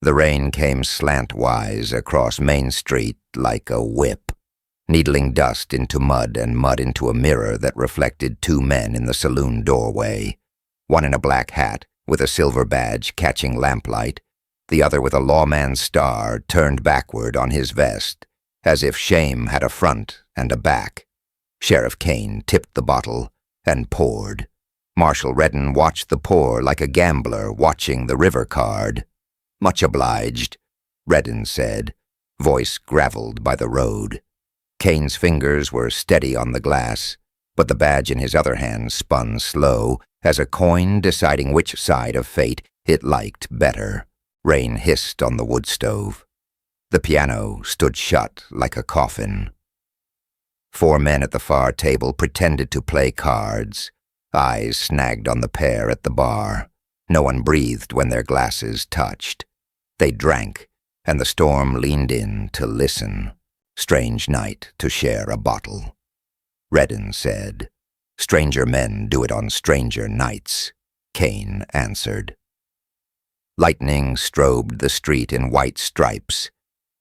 The rain came slantwise across Main Street like a whip, needling dust into mud and mud into a mirror that reflected two men in the saloon doorway, one in a black hat with a silver badge catching lamplight, the other with a lawman's star turned backward on his vest, as if shame had a front and a back. Sheriff Kane tipped the bottle and poured. Marshal Redden watched the pour like a gambler watching the river card. "Much obliged," Redden said, voice graveled by the road. Kane's fingers were steady on the glass, but the badge in his other hand spun slow as a coin deciding which side of fate it liked better. Rain hissed on the wood stove. The piano stood shut like a coffin. Four men at the far table pretended to play cards, eyes snagged on the pair at the bar. No one breathed when their glasses touched. They drank, and the storm leaned in to listen. Strange night to share a bottle. Redden said, "Stranger men do it on stranger nights," Kane answered. Lightning strobed the street in white stripes.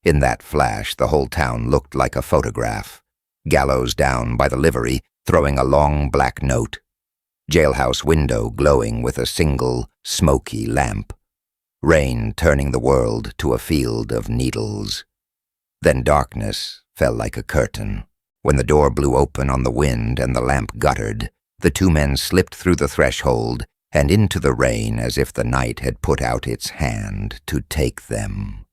In that flash, the whole town looked like a photograph. Gallows down by the livery, throwing a long black note. Jailhouse window glowing with a single, smoky lamp. Rain turning the world to a field of needles. Then darkness fell like a curtain. When the door blew open on the wind and the lamp guttered, the two men slipped through the threshold and into the rain as if the night had put out its hand to take them.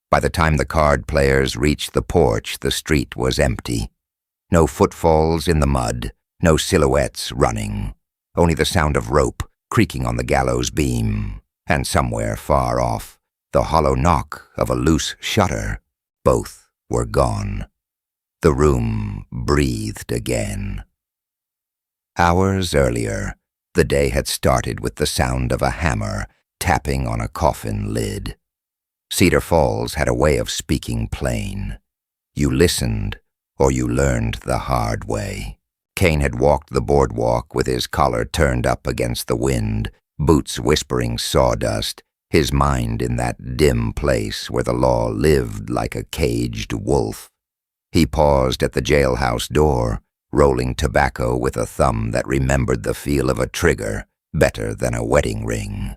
By the time the card players reached the porch, the street was empty. No footfalls in the mud, no silhouettes running, only the sound of rope creaking on the gallows beam, and somewhere far off, the hollow knock of a loose shutter. Both were gone. The room breathed again. Hours earlier, the day had started with the sound of a hammer tapping on a coffin lid. Cedar Falls had a way of speaking plain. You listened, or you learned the hard way. Kane had walked the boardwalk with his collar turned up against the wind, boots whispering sawdust, his mind in that dim place where the law lived like a caged wolf. He paused at the jailhouse door, rolling tobacco with a thumb that remembered the feel of a trigger better than a wedding ring.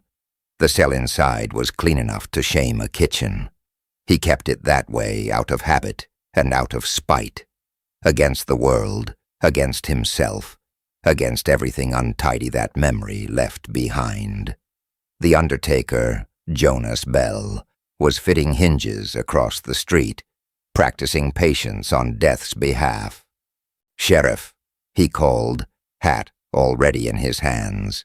The cell inside was clean enough to shame a kitchen. He kept it that way out of habit and out of spite. Against the world, against himself, against everything untidy that memory left behind. The undertaker, Jonas Bell, was fitting hinges across the street, practicing patience on death's behalf. "Sheriff," he called, hat already in his hands.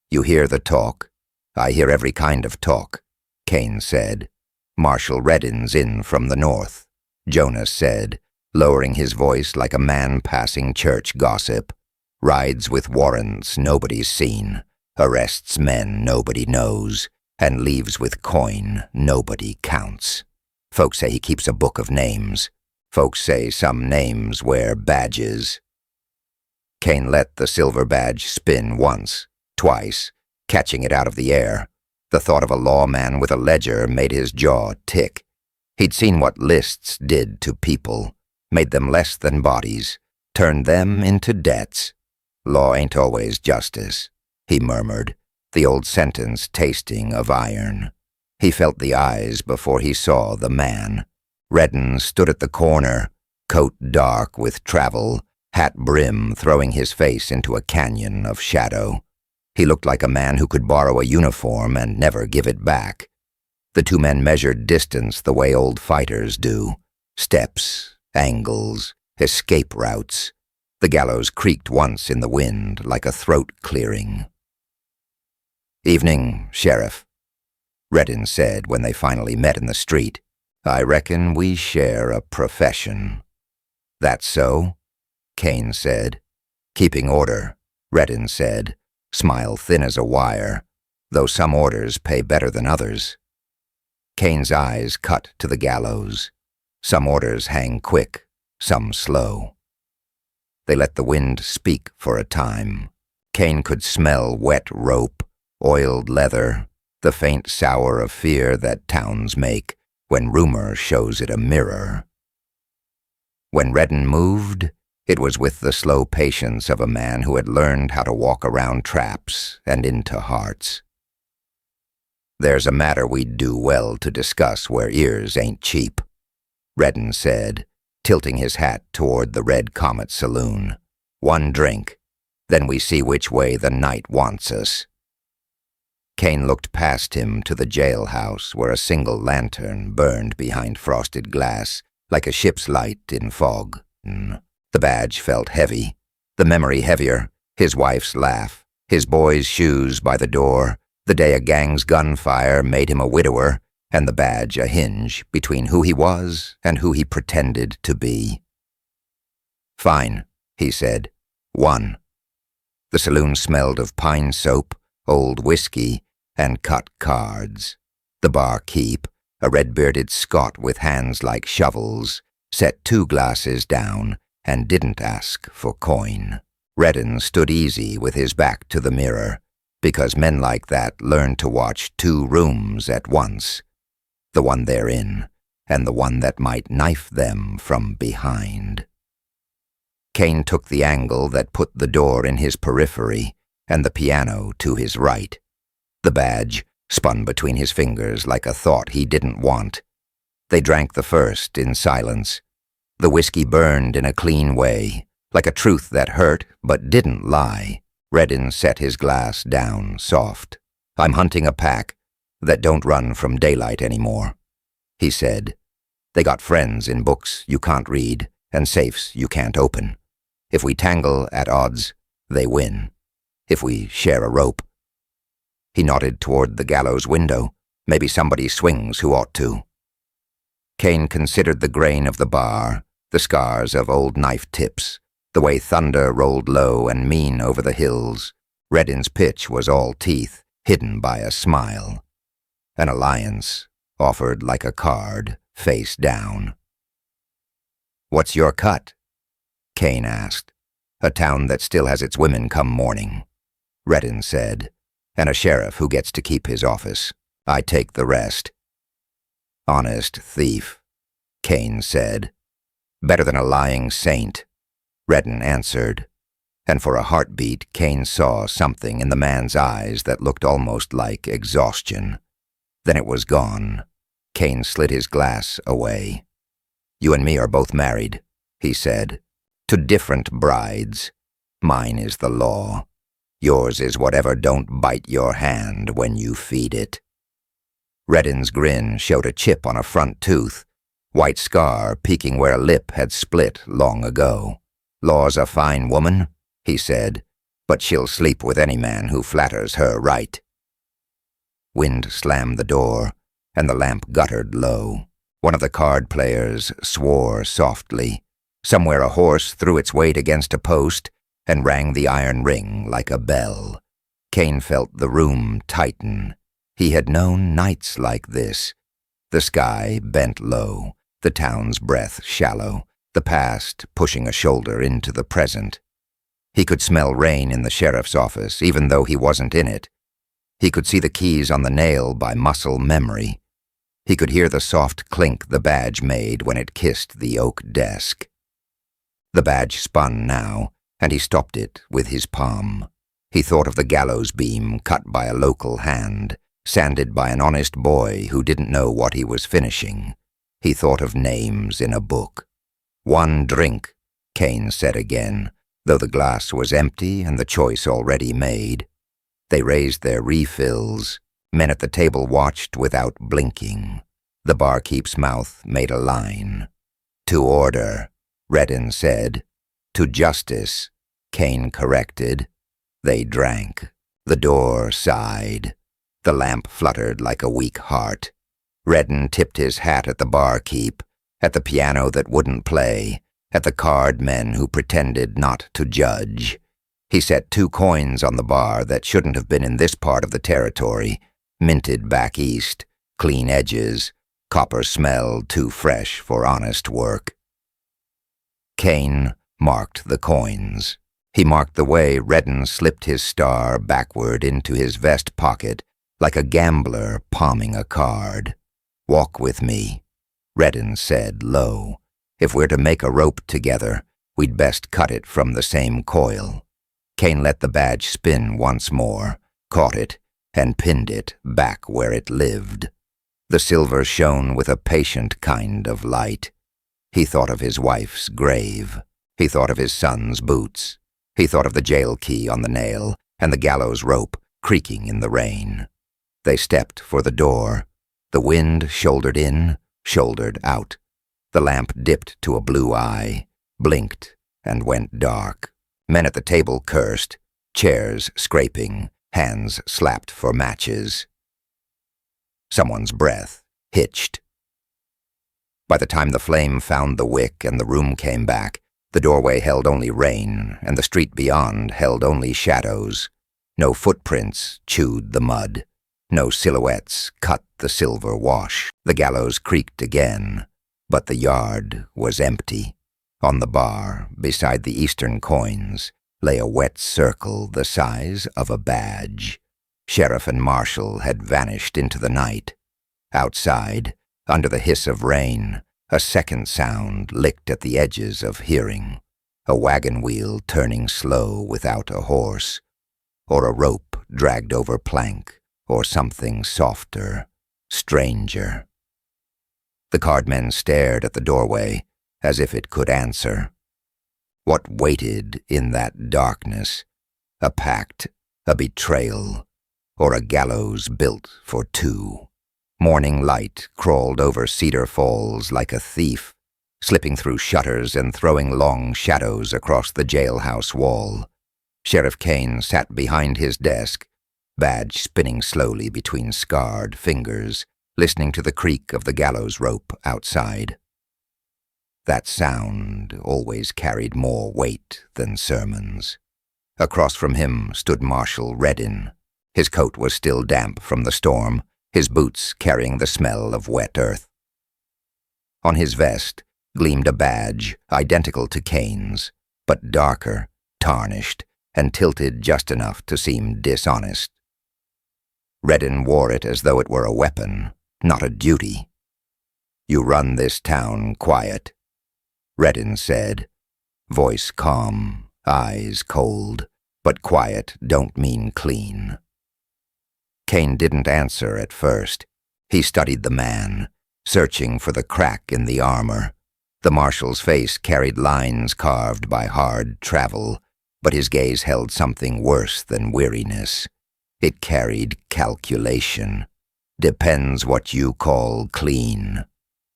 "You hear the talk?" "I hear every kind of talk," Kane said. "Marshal Redden's in from the north," Jonas said, lowering his voice like a man passing church gossip. "Rides with warrants nobody's seen, arrests men nobody knows, and leaves with coin nobody counts. Folks say he keeps a book of names. Folks say some names wear badges." Kane let the silver badge spin once, twice, catching it out of the air. The thought of a lawman with a ledger made his jaw tick. He'd seen what lists did to people, made them less than bodies, turned them into debts. "Law ain't always justice," he murmured, the old sentence tasting of iron. He felt the eyes before he saw the man. Redden stood at the corner, coat dark with travel, hat brim throwing his face into a canyon of shadow. He looked like a man who could borrow a uniform and never give it back. The two men measured distance the way old fighters do. Steps, angles, escape routes. The gallows creaked once in the wind like a throat clearing. "Evening, Sheriff," Redden said when they finally met in the street. "I reckon we share a profession." "That's so?" Kane said. "Keeping order," Redden said, smile thin as a wire, though some orders pay better than others. Kane's eyes cut to the gallows. Some orders hang quick, some slow. They let the wind speak for a time. Kane could smell wet rope, oiled leather, the faint sour of fear that towns make when rumor shows it a mirror. When Redden moved, it was with the slow patience of a man who had learned how to walk around traps and into hearts. "There's a matter we'd do well to discuss where ears ain't cheap," Redden said, tilting his hat toward the Red Comet Saloon. "One drink, then we see which way the night wants us." Kane looked past him to the jailhouse where a single lantern burned behind frosted glass like a ship's light in fog. The badge felt heavy, the memory heavier, his wife's laugh, his boy's shoes by the door, the day a gang's gunfire made him a widower, and the badge a hinge between who he was and who he pretended to be. "Fine," he said. "One." The saloon smelled of pine soap, old whiskey, and cut cards. The barkeep, a red-bearded Scot with hands like shovels, set 2 glasses down and didn't ask for coin. Redden stood easy with his back to the mirror, because men like that learn to watch 2 rooms at once, the one they're in and the one that might knife them from behind. Kane took the angle that put the door in his periphery and the piano to his right. The badge spun between his fingers like a thought he didn't want. They drank the first in silence. The whiskey burned in a clean way, like a truth that hurt but didn't lie. Redden set his glass down soft. "I'm hunting a pack that don't run from daylight anymore," he said. "They got friends in books you can't read and safes you can't open. If we tangle at odds, they win. If we share a rope." He nodded toward the gallows window. "Maybe somebody swings who ought to." Kane considered the grain of the bar, the scars of old knife tips, the way thunder rolled low and mean over the hills. Redden's pitch was all teeth, hidden by a smile. An alliance, offered like a card, face down. "What's your cut?" Kane asked. "A town that still has its women come mourning," Redden said, "and a sheriff who gets to keep his office. I take the rest." "Honest thief," Kane said. "Better than a lying saint," Redden answered, and for a heartbeat Kane saw something in the man's eyes that looked almost like exhaustion. Then it was gone. Kane slid his glass away. "You and me are both married," he said, "to different brides. Mine is the law. Yours is whatever don't bite your hand when you feed it." Redden's grin showed a chip on a front tooth, white scar peeking where a lip had split long ago. "Law's a fine woman," he said, "but she'll sleep with any man who flatters her right." Wind slammed the door, and the lamp guttered low. One of the card players swore softly. Somewhere a horse threw its weight against a post and rang the iron ring like a bell. Kane felt the room tighten. He had known nights like this. The sky bent low, the town's breath shallow, the past pushing a shoulder into the present. He could smell rain in the sheriff's office, even though he wasn't in it. He could see the keys on the nail by muscle memory. He could hear the soft clink the badge made when it kissed the oak desk. The badge spun now, and he stopped it with his palm. He thought of the gallows beam cut by a local hand, sanded by an honest boy who didn't know what he was finishing. He thought of names in a book. "One drink," Kane said again, though the glass was empty and the choice already made. They raised their refills. Men at the table watched without blinking. The barkeep's mouth made a line. "To order," Redden said. "To justice," Kane corrected. They drank. The door sighed. The lamp fluttered like a weak heart. Redden tipped his hat at the barkeep, at the piano that wouldn't play, at the card men who pretended not to judge. He set 2 coins on the bar that shouldn't have been in this part of the territory, minted back east, clean edges, copper smell too fresh for honest work. Kane marked the coins. He marked the way Redden slipped his star backward into his vest pocket like a gambler palming a card. "Walk with me," Redden said low. "If we're to make a rope together, we'd best cut it from the same coil." Kane let the badge spin once more, caught it, and pinned it back where it lived. The silver shone with a patient kind of light. He thought of his wife's grave. He thought of his son's boots. He thought of the jail key on the nail and the gallows rope creaking in the rain. They stepped for the door. The wind shouldered in, shouldered out. The lamp dipped to a blue eye, blinked, and went dark. Men at the table cursed, chairs scraping, hands slapped for matches. Someone's breath hitched. By the time the flame found the wick and the room came back, the doorway held only rain, and the street beyond held only shadows. No footprints chewed the mud. No silhouettes cut the silver wash. The gallows creaked again, but the yard was empty. On the bar, beside the Eastern coins, lay a wet circle the size of a badge. Sheriff and Marshal had vanished into the night. Outside, under the hiss of rain, a second sound licked at the edges of hearing. A wagon wheel turning slow without a horse, or a rope dragged over plank, or something softer, stranger. The cardmen stared at the doorway, as if it could answer. What waited in that darkness? A pact, a betrayal, or a gallows built for two? Morning light crawled over Cedar Falls like a thief, slipping through shutters and throwing long shadows across the jailhouse wall. Sheriff Kane sat behind his desk, badge spinning slowly between scarred fingers, listening to the creak of the gallows rope outside. That sound always carried more weight than sermons. Across from him stood Marshal Redden. His coat was still damp from the storm, his boots carrying the smell of wet earth. On his vest gleamed a badge identical to Kane's, but darker, tarnished, and tilted just enough to seem dishonest. Redden wore it as though it were a weapon, not a duty. "You run this town quiet," Redden said, voice calm, eyes cold, but quiet don't mean clean. Kane didn't answer at first. He studied the man, searching for the crack in the armor. The marshal's face carried lines carved by hard travel, but his gaze held something worse than weariness. It carried calculation. "Depends what you call clean,"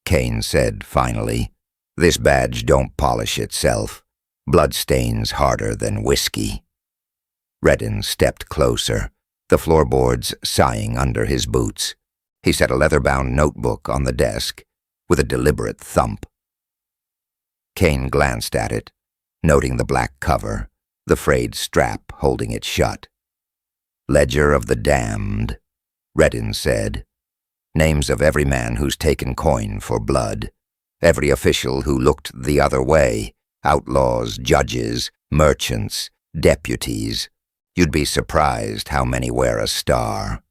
Kane said finally. "This badge don't polish itself. Bloodstains harder than whiskey." Redden stepped closer, the floorboards sighing under his boots. He set a leather-bound notebook on the desk with a deliberate thump. Kane glanced at it, noting the black cover, the frayed strap holding it shut. "Ledger of the Damned," Redden said. "Names of every man who's taken coin for blood. Every official who looked the other way. Outlaws, judges, merchants, deputies. You'd be surprised how many wear a star."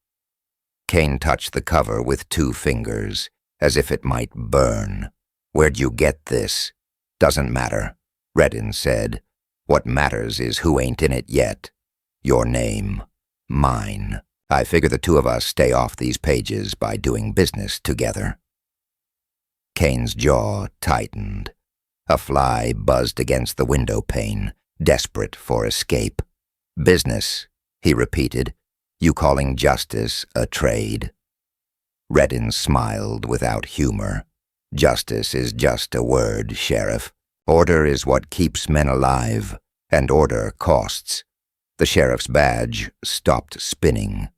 Kane touched the cover with 2 fingers, as if it might burn. "Where'd you get this?" "Doesn't matter," Redden said. "What matters is who ain't in it yet. Your name. Mine. I figure the 2 of us stay off these pages by doing business together." Kane's jaw tightened. A fly buzzed against the window pane, desperate for escape. "Business," he repeated. "You calling justice a trade?" Redden smiled without humor. "Justice is just a word, Sheriff. Order is what keeps men alive, and order costs." The sheriff's badge stopped spinning.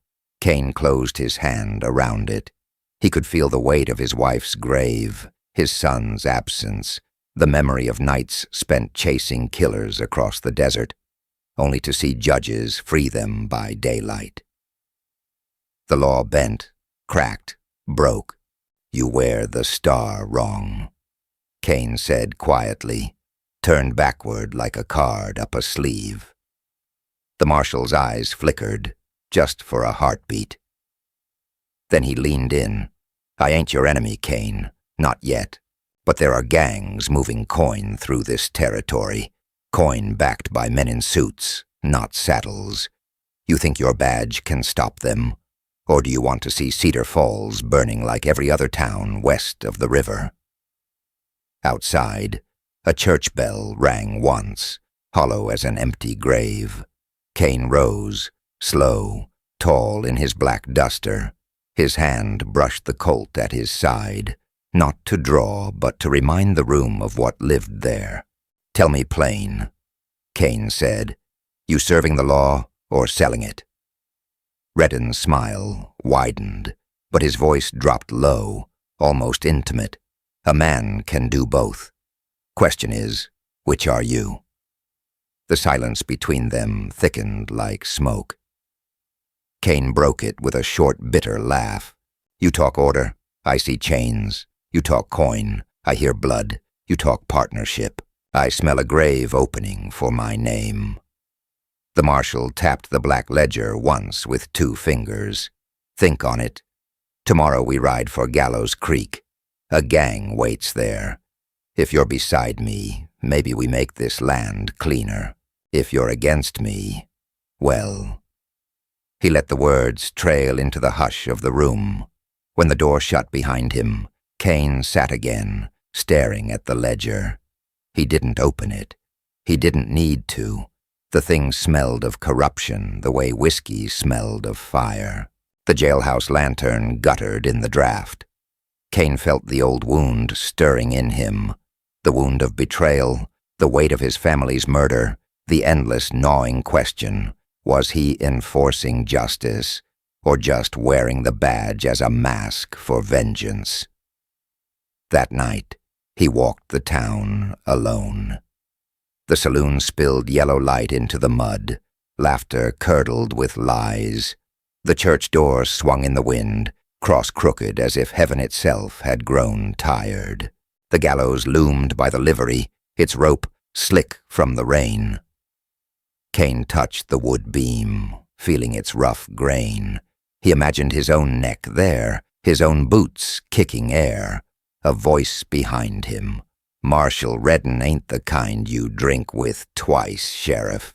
Kane closed his hand around it. He could feel the weight of his wife's grave, his son's absence, the memory of nights spent chasing killers across the desert, only to see judges free them by daylight. The law bent, cracked, broke. "You wear the star wrong," Kane said quietly, turned backward like a card up a sleeve. The marshal's eyes flickered, just for a heartbeat. Then he leaned in. I ain't your enemy, Kane. Not yet. But there are gangs moving coin through this territory. Coin backed by men in suits, not saddles. You think your badge can stop them? Or do you want to see Cedar Falls burning like every other town west of the river? Outside, a church bell rang once, hollow as an empty grave. Kane rose, slow, tall in his black duster. His hand brushed the Colt at his side, not to draw, but to remind the room of what lived there. Tell me plain, Kane said. You serving the law or selling it? Redden's smile widened, but his voice dropped low, almost intimate. A man can do both. Question is, which are you? The silence between them thickened like smoke. Kane broke it with a short, bitter laugh. You talk order, I see chains. You talk coin, I hear blood. You talk partnership, I smell a grave opening for my name. The marshal tapped the black ledger once with 2 fingers. Think on it. Tomorrow we ride for Gallows Creek. A gang waits there. If you're beside me, maybe we make this land cleaner. If you're against me, well... He let the words trail into the hush of the room. When the door shut behind him, Kane sat again, staring at the ledger. He didn't open it. He didn't need to. The thing smelled of corruption the way whiskey smelled of fire. The jailhouse lantern guttered in the draft. Kane felt the old wound stirring in him. The wound of betrayal, the weight of his family's murder, the endless gnawing question, was he enforcing justice, or just wearing the badge as a mask for vengeance? That night, he walked the town alone. The saloon spilled yellow light into the mud. Laughter curdled with lies. The church door swung in the wind, cross-crooked as if heaven itself had grown tired. The gallows loomed by the livery, its rope slick from the rain. Kane touched the wood beam, feeling its rough grain. He imagined his own neck there, his own boots kicking air. A voice behind him. Marshal Redden ain't the kind you drink with twice, Sheriff.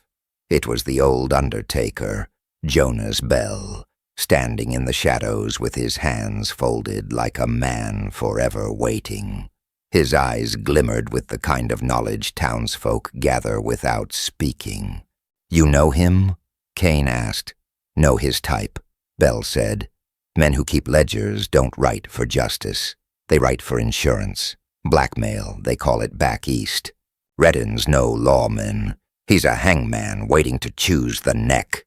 It was the old undertaker, Jonas Bell, standing in the shadows with his hands folded like a man forever waiting. His eyes glimmered with the kind of knowledge townsfolk gather without speaking. You know him? Kane asked. Know his type, Bell said. Men who keep ledgers don't write for justice. They write for insurance. Blackmail, they call it back east. Redden's no lawman. He's a hangman waiting to choose the neck.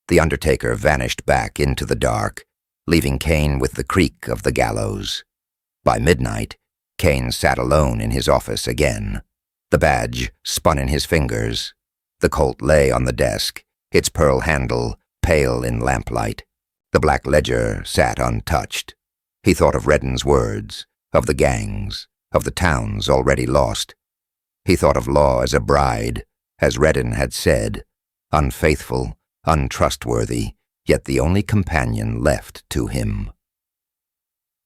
The undertaker vanished back into the dark, leaving Kane with the creak of the gallows. By midnight, Kane sat alone in his office again. The badge spun in his fingers. The Colt lay on the desk, its pearl handle pale in lamplight. The black ledger sat untouched. He thought of Redden's words, of the gangs, of the towns already lost. He thought of law as a bride, as Redden had said, unfaithful, untrustworthy, yet the only companion left to him.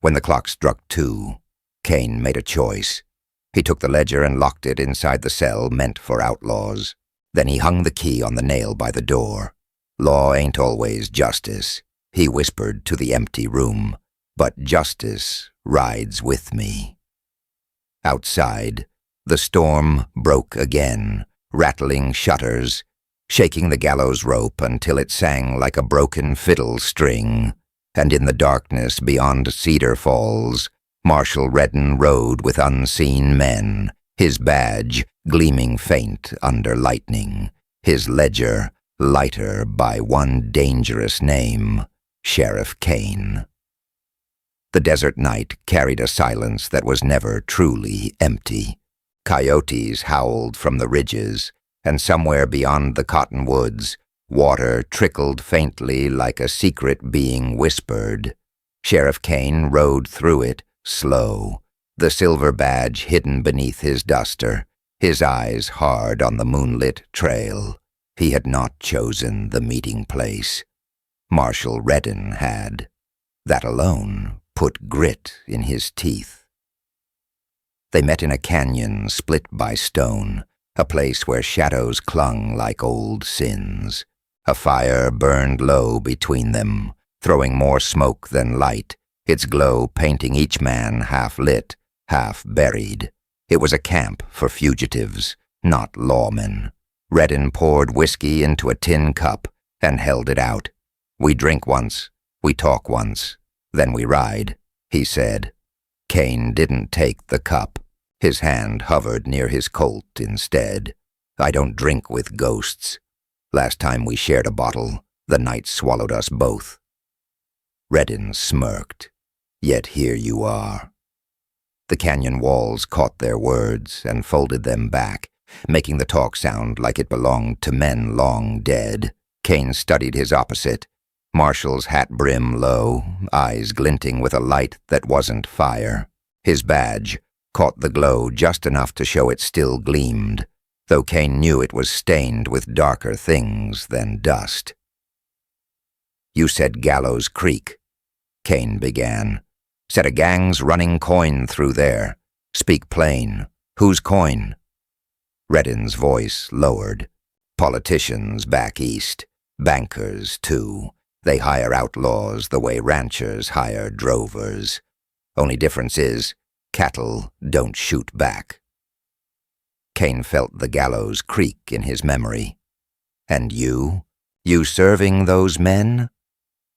When the clock struck 2, Kane made a choice. He took the ledger and locked it inside the cell meant for outlaws. Then he hung the key on the nail by the door. Law ain't always justice, he whispered to the empty room, but justice rides with me. Outside, the storm broke again, rattling shutters, shaking the gallows rope until it sang like a broken fiddle string, and in the darkness beyond Cedar Falls, Marshal Redden rode with unseen men, his badge gleaming faint under lightning, his ledger lighter by one dangerous name, Sheriff Kane. The desert night carried a silence that was never truly empty. Coyotes howled from the ridges, and somewhere beyond the cottonwoods, water trickled faintly like a secret being whispered. Sheriff Kane rode through it, slow, the silver badge hidden beneath his duster, his eyes hard on the moonlit trail. He had not chosen the meeting place. Marshal Redden had. That alone put grit in his teeth. They met in a canyon split by stone, a place where shadows clung like old sins. A fire burned low between them, throwing more smoke than light, its glow painting each man half lit, half buried. It was a camp for fugitives, not lawmen. Redden poured whiskey into a tin cup and held it out. "We drink once, we talk once, then we ride," he said. Kane didn't take the cup. His hand hovered near his Colt instead. "I don't drink with ghosts. Last time we shared a bottle, the night swallowed us both." Redden smirked. "Yet here you are." The canyon walls caught their words and folded them back, making the talk sound like it belonged to men long dead. Kane studied his opposite, Marshall's hat brim low, eyes glinting with a light that wasn't fire. His badge caught the glow just enough to show it still gleamed, though Kane knew it was stained with darker things than dust. "You said Gallows Creek," Kane began. "Said a gang's running coin through there. Speak plain. Whose coin?" Redden's voice lowered. "Politicians back east. Bankers, too. They hire outlaws the way ranchers hire drovers. Only difference is, cattle don't shoot back." Kane felt the gallows creak in his memory. "And you? You serving those men?"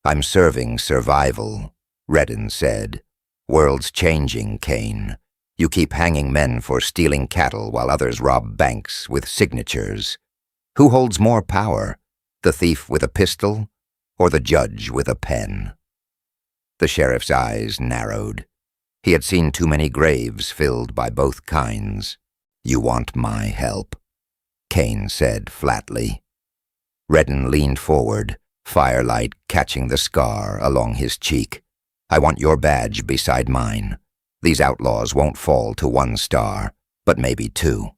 "I'm serving survival," Redden said. "World's changing, Kane. You keep hanging men for stealing cattle while others rob banks with signatures. Who holds more power, the thief with a pistol or the judge with a pen?" The sheriff's eyes narrowed. He had seen too many graves filled by both kinds. "You want my help," Kane said flatly. Redden leaned forward, firelight catching the scar along his cheek. "I want your badge beside mine. These outlaws won't fall to 1 star, but maybe 2.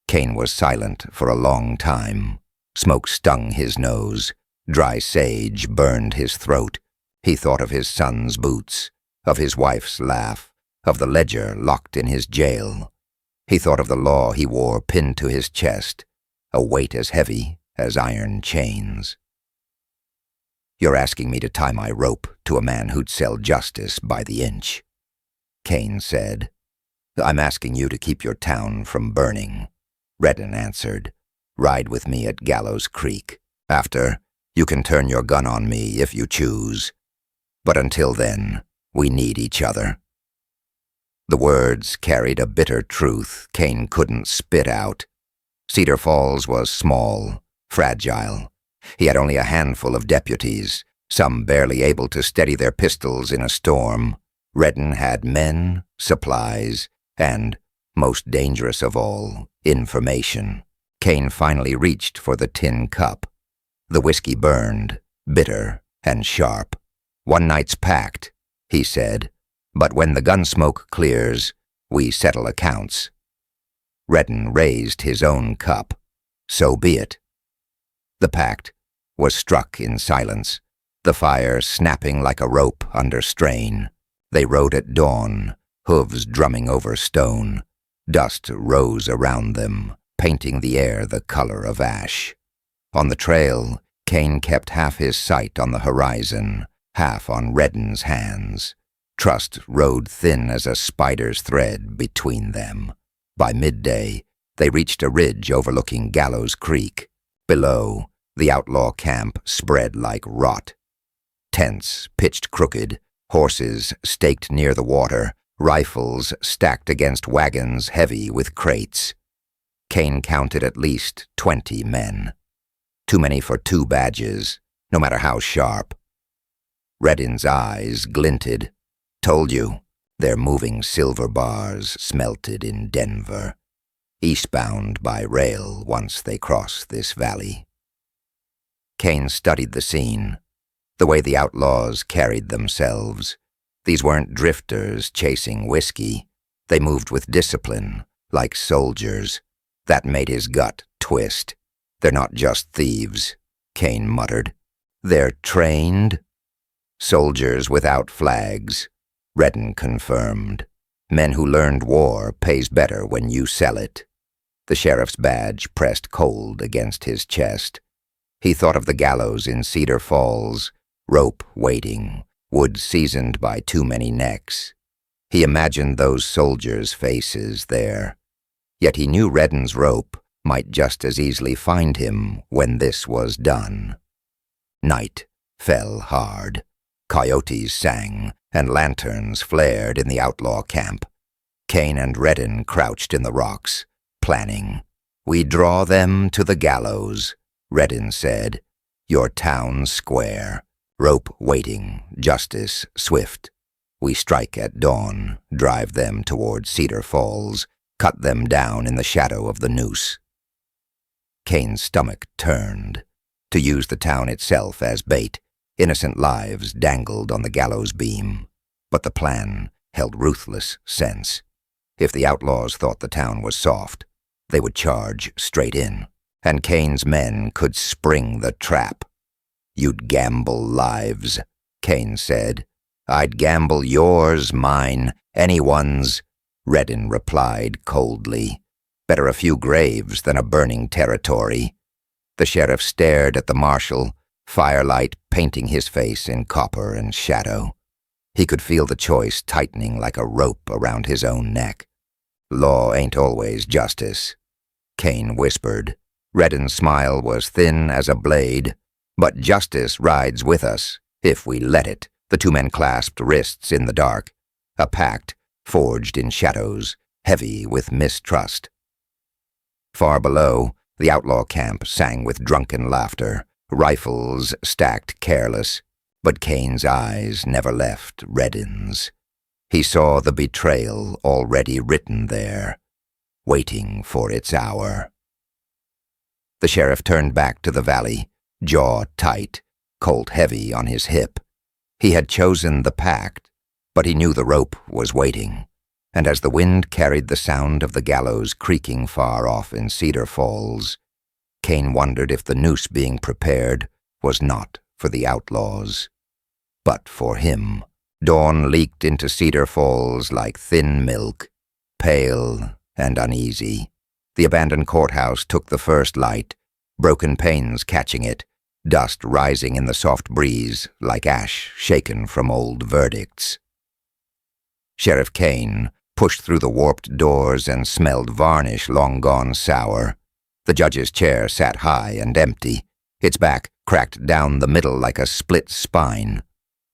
Kane was silent for a long time. Smoke stung his nose. Dry sage burned his throat. He thought of his son's boots, of his wife's laugh, of the ledger locked in his jail. He thought of the law he wore pinned to his chest, a weight as heavy as iron chains. "You're asking me to tie my rope to a man who'd sell justice by the inch," Kane said. "I'm asking you to keep your town from burning," Redden answered. "Ride with me at Gallows Creek. After, you can turn your gun on me if you choose. But until then, we need each other." The words carried a bitter truth Kane couldn't spit out. Cedar Falls was small, fragile. He had only a handful of deputies, some barely able to steady their pistols in a storm. Redden had men, supplies, and, most dangerous of all, information. Kane finally reached for the tin cup. The whiskey burned, bitter and sharp. "One night's pact," he said, "but when the gun smoke clears, we settle accounts." Redden raised his own cup. "So be it." The pact was struck in silence, the fire snapping like a rope under strain. They rode at dawn, hooves drumming over stone. Dust rose around them, painting the air the color of ash. On the trail, Kane kept half his sight on the horizon, half on Redden's hands. Trust rode thin as a spider's thread between them. By midday, they reached a ridge overlooking Gallows Creek. Below, the outlaw camp spread like rot. Tents pitched crooked, horses staked near the water, rifles stacked against wagons heavy with crates. Kane counted at least 20 men. Too many for 2 badges, no matter how sharp. Redden's eyes glinted. "Told you, they're moving silver bars smelted in Denver. Eastbound by rail once they cross this valley." Kane studied the scene, the way the outlaws carried themselves. These weren't drifters chasing whiskey. They moved with discipline, like soldiers. That made his gut twist. "They're not just thieves," Kane muttered. "They're trained." Soldiers without flags, Redden confirmed. Men who learned war pays better when you sell it. The sheriff's badge pressed cold against his chest. He thought of the gallows in Cedar Falls, rope waiting, wood seasoned by too many necks. He imagined those soldiers' faces there. Yet he knew Redden's rope might just as easily find him when this was done. Night fell hard. Coyotes sang, and lanterns flared in the outlaw camp. Kane and Redden crouched in the rocks, planning. "We draw them to the gallows," Redden said. "Your town square. Rope waiting, justice swift. We strike at dawn, drive them toward Cedar Falls, cut them down in the shadow of the noose." Kane's stomach turned. To use the town itself as bait, innocent lives dangled on the gallows beam. But the plan held ruthless sense. If the outlaws thought the town was soft, they would charge straight in, and Kane's men could spring the trap. "You'd gamble lives," Kane said. "I'd gamble yours, mine, anyone's," Redden replied coldly. "Better a few graves than a burning territory." The sheriff stared at the marshal, firelight painting his face in copper and shadow. He could feel the choice tightening like a rope around his own neck. "Law ain't always justice," Kane whispered. Redden's smile was thin as a blade. "But justice rides with us, if we let it." The two men clasped wrists in the dark, a pact forged in shadows, heavy with mistrust. Far below, the outlaw camp sang with drunken laughter, rifles stacked careless, but Kane's eyes never left Redden's. He saw the betrayal already written there, waiting for its hour. The sheriff turned back to the valley, jaw tight, Colt heavy on his hip. He had chosen the pact, but he knew the rope was waiting, and as the wind carried the sound of the gallows creaking far off in Cedar Falls, Kane wondered if the noose being prepared was not for the outlaws, but for him. Dawn leaked into Cedar Falls like thin milk, pale and uneasy. The abandoned courthouse took the first light, broken panes catching it, dust rising in the soft breeze like ash shaken from old verdicts. Sheriff Kane pushed through the warped doors and smelled varnish long gone sour. The judge's chair sat high and empty, its back cracked down the middle like a split spine.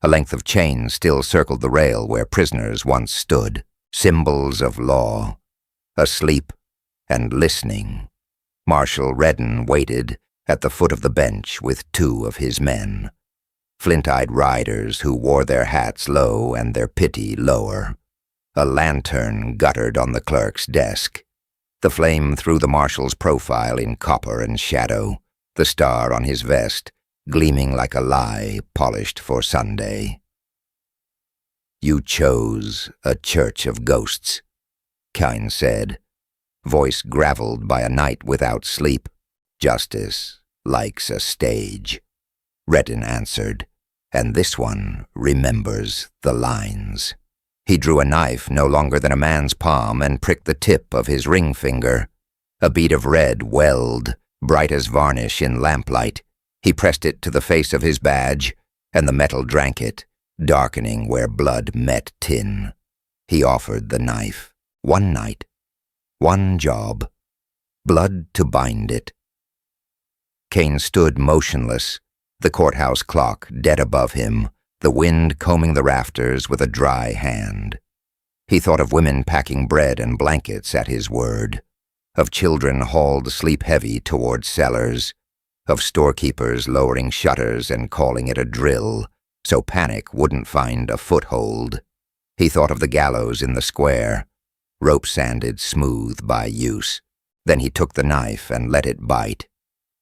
A length of chain still circled the rail where prisoners once stood, symbols of law. Asleep and listening, Marshal Redden waited at the foot of the bench with two of his men, flint-eyed riders who wore their hats low and their pity lower. A lantern guttered on the clerk's desk. The flame threw the marshal's profile in copper and shadow, the star on his vest gleaming like a lie polished for Sunday. "You chose a church of ghosts," Kane said, voice graveled by a night without sleep. "Justice likes a stage," Redden answered, "and this one remembers the lines." He drew a knife no longer than a man's palm and pricked the tip of his ring finger. A bead of red welled, bright as varnish in lamplight. He pressed it to the face of his badge, and the metal drank it, darkening where blood met tin. He offered the knife. One night, one job, blood to bind it. Kane stood motionless, the courthouse clock dead above him, the wind combing the rafters with a dry hand. He thought of women packing bread and blankets at his word, of children hauled sleep-heavy toward cellars, of storekeepers lowering shutters and calling it a drill, so panic wouldn't find a foothold. He thought of the gallows in the square, rope sanded smooth by use. Then he took the knife and let it bite.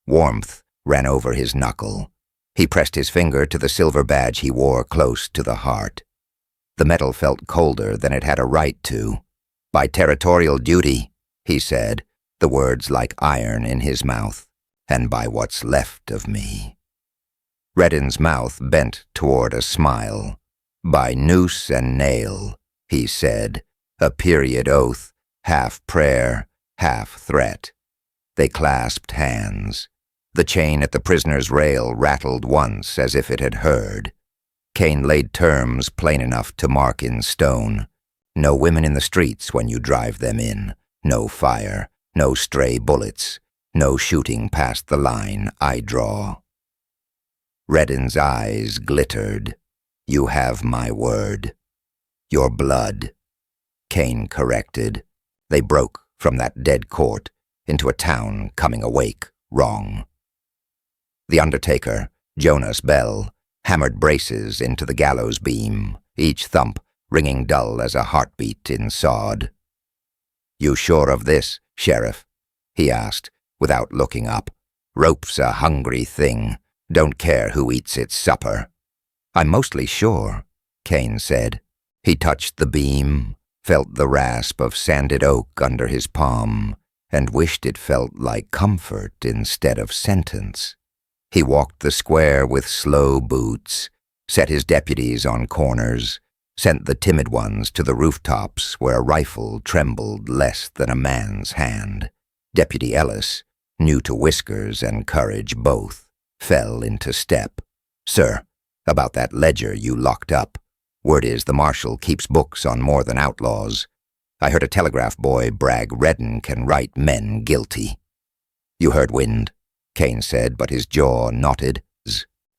Warmth ran over his knuckle. He pressed his finger to the silver badge he wore close to the heart. The metal felt colder than it had a right to. "By territorial duty," he said, the words like iron in his mouth, "and by what's left of me." Redden's mouth bent toward a smile. "By noose and nail," he said, a period oath, half prayer, half threat. They clasped hands. The chain at the prisoner's rail rattled once as if it had heard. Kane laid terms plain enough to mark in stone. No women in the streets when you drive them in. No fire. No stray bullets. No shooting past the line I draw. Redden's eyes glittered. "You have my word." "Your blood," Kane corrected. They broke from that dead court into a town coming awake wrong. The undertaker, Jonas Bell, hammered braces into the gallows beam, each thump ringing dull as a heartbeat in sod. "You sure of this, Sheriff?" he asked, without looking up. "Rope's a hungry thing. Don't care who eats its supper." "I'm mostly sure," Kane said. He touched the beam, felt the rasp of sanded oak under his palm, and wished it felt like comfort instead of sentence. He walked the square with slow boots, set his deputies on corners, sent the timid ones to the rooftops where a rifle trembled less than a man's hand. Deputy Ellis, new to whiskers and courage both, fell into step. "Sir, about that ledger you locked up. Word is the marshal keeps books on more than outlaws. I heard a telegraph boy brag Redden can write men guilty." "You heard wind," Kane said, but his jaw knotted.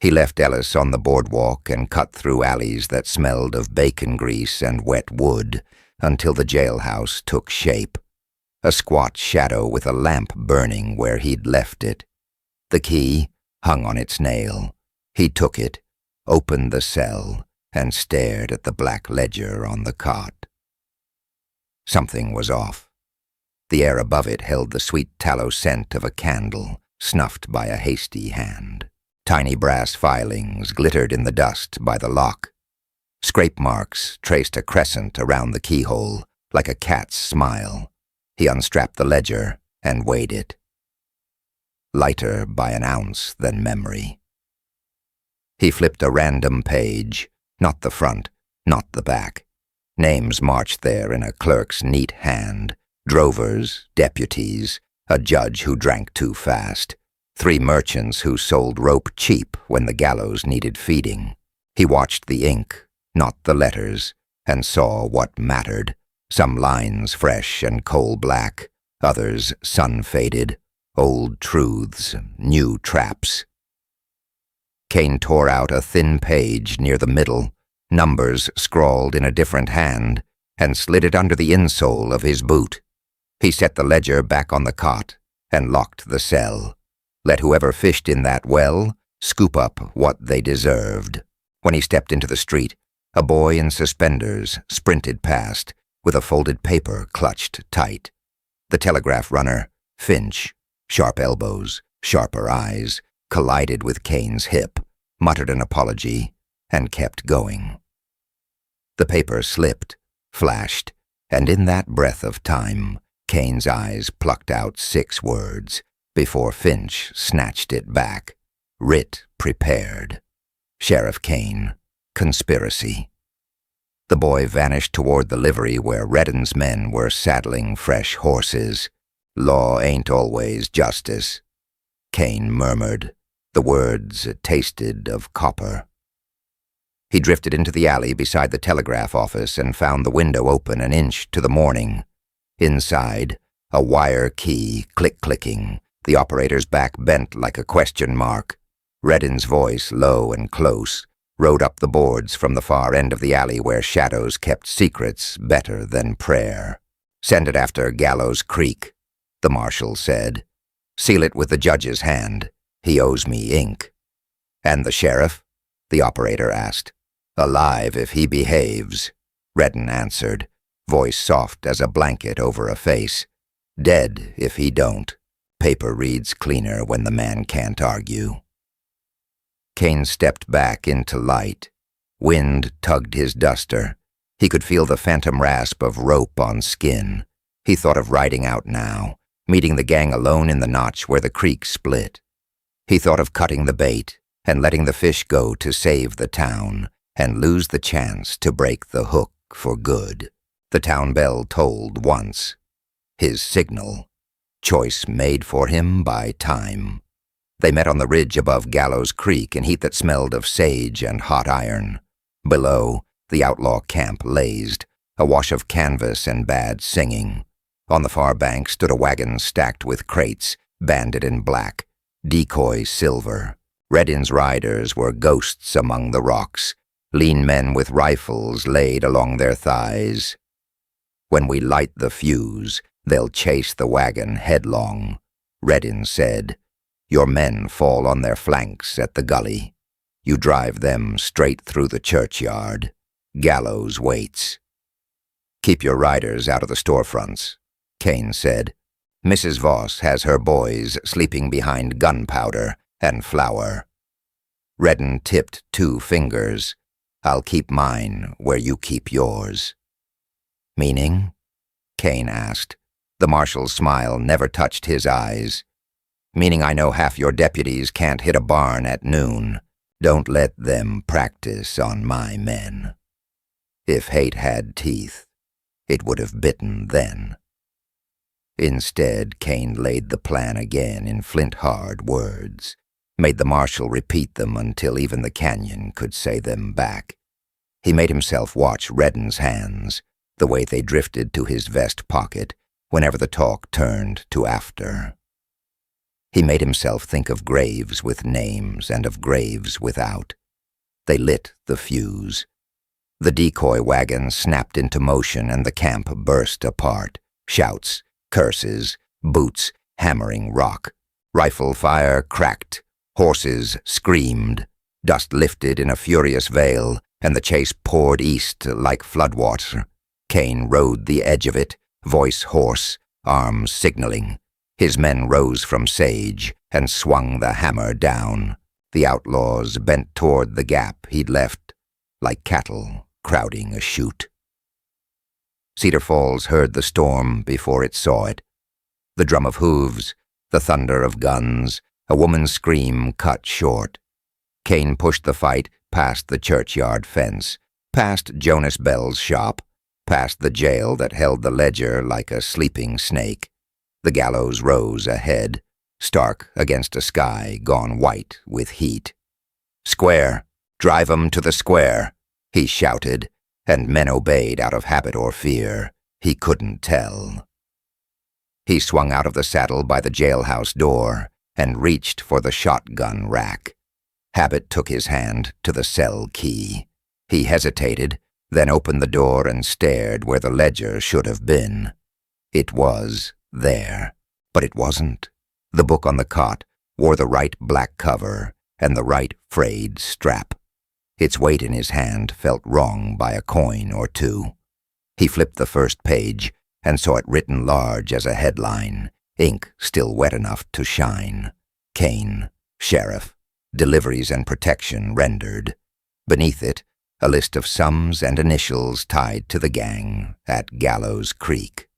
He left Ellis on the boardwalk and cut through alleys that smelled of bacon grease and wet wood until the jailhouse took shape. A squat shadow with a lamp burning where he'd left it. The key hung on its nail. He took it, opened the cell, and stared at the black ledger on the cot. Something was off. The air above it held the sweet tallow scent of a candle, snuffed by a hasty hand. Tiny brass filings glittered in the dust by the lock. Scrape marks traced a crescent around the keyhole, like a cat's smile. He unstrapped the ledger and weighed it. Lighter by an ounce than memory. He flipped a random page, not the front, not the back. Names marched there in a clerk's neat hand, drovers, deputies, a judge who drank too fast, 3 merchants who sold rope cheap when the gallows needed feeding. He watched the ink, not the letters, and saw what mattered. Some lines fresh and coal-black, others sun-faded, old truths, new traps. Kane tore out a thin page near the middle, numbers scrawled in a different hand, and slid it under the insole of his boot. He set the ledger back on the cot and locked the cell. Let whoever fished in that well scoop up what they deserved. When he stepped into the street, a boy in suspenders sprinted past, with a folded paper clutched tight. The telegraph runner, Finch, sharp elbows, sharper eyes, collided with Kane's hip, muttered an apology, and kept going. The paper slipped, flashed, and in that breath of time, Kane's eyes plucked out 6 words, before Finch snatched it back. Writ prepared. Sheriff Kane. Conspiracy. The boy vanished toward the livery where Redden's men were saddling fresh horses. Law ain't always justice. Kane murmured. The words tasted of copper. He drifted into the alley beside the telegraph office and found the window open an inch to the morning. Inside, a wire key click-clicking, the operator's back bent like a question mark. Redden's voice, low and close, rode up the boards from the far end of the alley where shadows kept secrets better than prayer. "Send it after Gallows Creek," the marshal said. "Seal it with the judge's hand. He owes me ink." "And the sheriff?" the operator asked. "Alive if he behaves," Redden answered, voice soft as a blanket over a face. "Dead if he don't. Paper reads cleaner when the man can't argue." Kane stepped back into light. Wind tugged his duster. He could feel the phantom rasp of rope on skin. He thought of riding out now, meeting the gang alone in the notch where the creek split. He thought of cutting the bait and letting the fish go to save the town and lose the chance to break the hook for good. The town bell tolled once. His signal. Choice made for him by time. They met on the ridge above Gallows Creek in heat that smelled of sage and hot iron. Below, the outlaw camp blazed, a wash of canvas and bad singing. On the far bank stood a wagon stacked with crates, banded in black, decoy silver. Redin's riders were ghosts among the rocks, lean men with rifles laid along their thighs. When we light the fuse, they'll chase the wagon headlong, Redin said. Your men fall on their flanks at the gully. You drive them straight through the churchyard. Gallows waits. Keep your riders out of the storefronts, Kane said. Mrs. Voss has her boys sleeping behind gunpowder and flour. Redin tipped 2 fingers. I'll keep mine where you keep yours. Meaning? Kane asked. The marshal's smile never touched his eyes. Meaning I know half your deputies can't hit a barn at noon. Don't let them practice on my men. If hate had teeth, it would have bitten then. Instead, Kane laid the plan again in flint-hard words, made the marshal repeat them until even the canyon could say them back. He made himself watch Redin's hands, the way they drifted to his vest pocket whenever the talk turned to after. He made himself think of graves with names and of graves without. They lit the fuse. The decoy wagon snapped into motion and the camp burst apart. Shouts, curses, boots hammering rock. Rifle fire cracked. Horses screamed. Dust lifted in a furious veil, and the chase poured east like floodwater. Kane rode the edge of it, voice hoarse, arms signaling. His men rose from sage and swung the hammer down. The outlaws bent toward the gap he'd left, like cattle crowding a chute. Cedar Falls heard the storm before it saw it. The drum of hooves, the thunder of guns, a woman's scream cut short. Kane pushed the fight past the churchyard fence, past Jonas Bell's shop, past the jail that held the ledger like a sleeping snake. The gallows rose ahead, stark against a sky gone white with heat. Square! Drive 'em to the square! He shouted, and men obeyed out of habit or fear. He couldn't tell. He swung out of the saddle by the jailhouse door and reached for the shotgun rack. Habit took his hand to the cell key. He hesitated, then opened the door and stared where the ledger should have been. It was there, but it wasn't. The book on the cot wore the right black cover and the right frayed strap. Its weight in his hand felt wrong by a coin or 2. He flipped the first page and saw it written large as a headline, ink still wet enough to shine. Kane, Sheriff, deliveries and protection rendered. Beneath it, a list of sums and initials tied to the gang at Gallows Creek.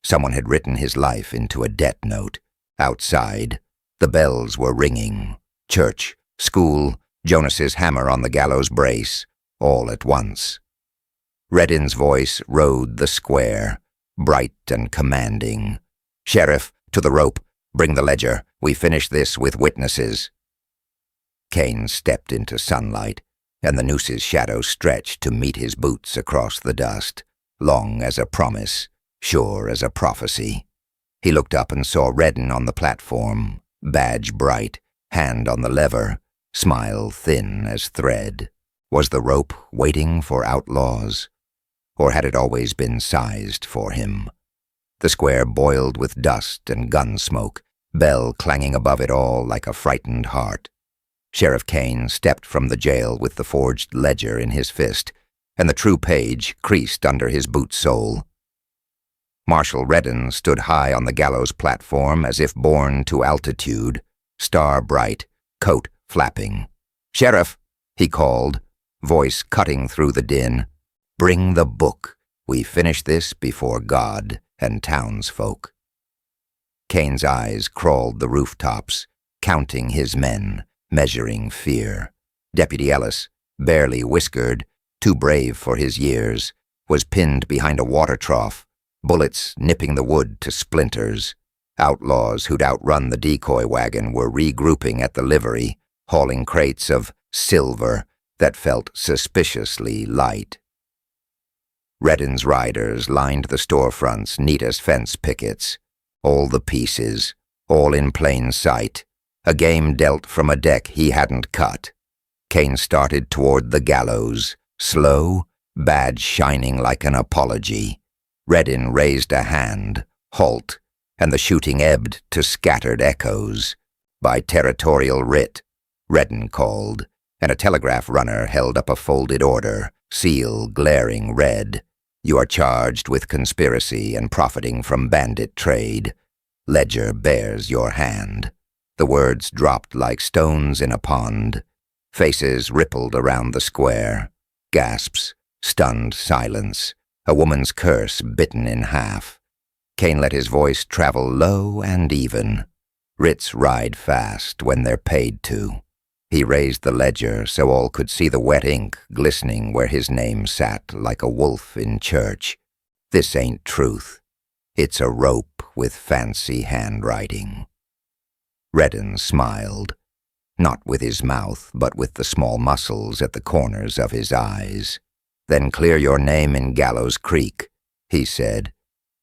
Someone had written his life into a debt note. Outside, the bells were ringing. Church, school, Jonas's hammer on the gallows brace, all at once. Redin's voice rode the square, bright and commanding. Sheriff, to the rope, bring the ledger. We finish this with witnesses. Kane stepped into sunlight, and the noose's shadow stretched to meet his boots across the dust, long as a promise, sure as a prophecy. He looked up and saw Redin on the platform, badge bright, hand on the lever, smile thin as thread. Was the rope waiting for outlaws? Or had it always been sized for him? The square boiled with dust and gun smoke, bell clanging above it all like a frightened heart. Sheriff Kane stepped from the jail with the forged ledger in his fist, and the true page creased under his boot sole. Marshal Redin stood high on the gallows platform as if born to altitude, star bright, coat flapping. "Sheriff," he called, voice cutting through the din. "Bring the book. We finish this before God and townsfolk." Kane's eyes crawled the rooftops, counting his men, measuring fear. Deputy Ellis, barely whiskered, too brave for his years, was pinned behind a water trough, bullets nipping the wood to splinters. Outlaws who'd outrun the decoy wagon were regrouping at the livery, hauling crates of silver that felt suspiciously light. Reddin's riders lined the storefronts neat as fence pickets, all the pieces, all in plain sight, a game dealt from a deck he hadn't cut. Kane started toward the Gallows, slow, badge shining like an apology. Reddin raised a hand, halt, and the shooting ebbed to scattered echoes. By territorial writ, Reddin called, and a telegraph runner held up a folded order, seal glaring red. You are charged with conspiracy and profiting from bandit trade. Ledger bears your hand. The words dropped like stones in a pond. Faces rippled around the square. Gasps, stunned silence, a woman's curse bitten in half. Kane let his voice travel low and even. Writs ride fast when they're paid to. He raised the ledger so all could see the wet ink glistening where his name sat like a wolf in church. This ain't truth. It's a rope with fancy handwriting. Reddin smiled, not with his mouth, but with the small muscles at the corners of his eyes. Then clear your name in Gallows Creek, he said,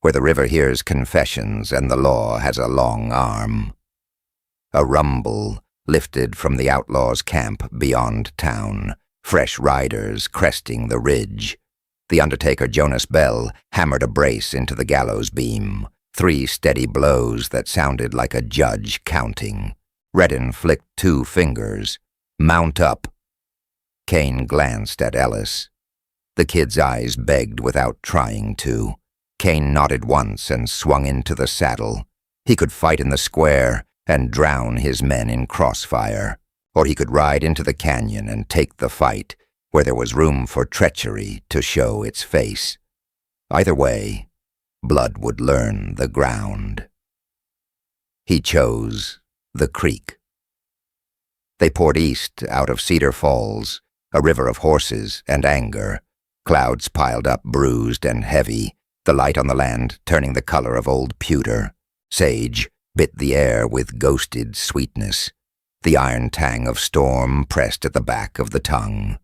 where the river hears confessions and the law has a long arm. A rumble lifted from the outlaws' camp beyond town, fresh riders cresting the ridge. The undertaker Jonas Bell hammered a brace into the gallows beam, 3 steady blows that sounded like a judge counting. Reddin flicked 2 fingers. Mount up. Kane glanced at Ellis. The kid's eyes begged without trying to. Kane nodded once and swung into the saddle. He could fight in the square and drown his men in crossfire, or he could ride into the canyon and take the fight where there was room for treachery to show its face. Either way, blood would learn the ground. He chose the creek. They poured east out of Cedar Falls, a river of horses and anger. Clouds piled up bruised and heavy, the light on the land turning the color of old pewter. Sage bit the air with ghosted sweetness. The iron tang of storm pressed at the back of the tongue.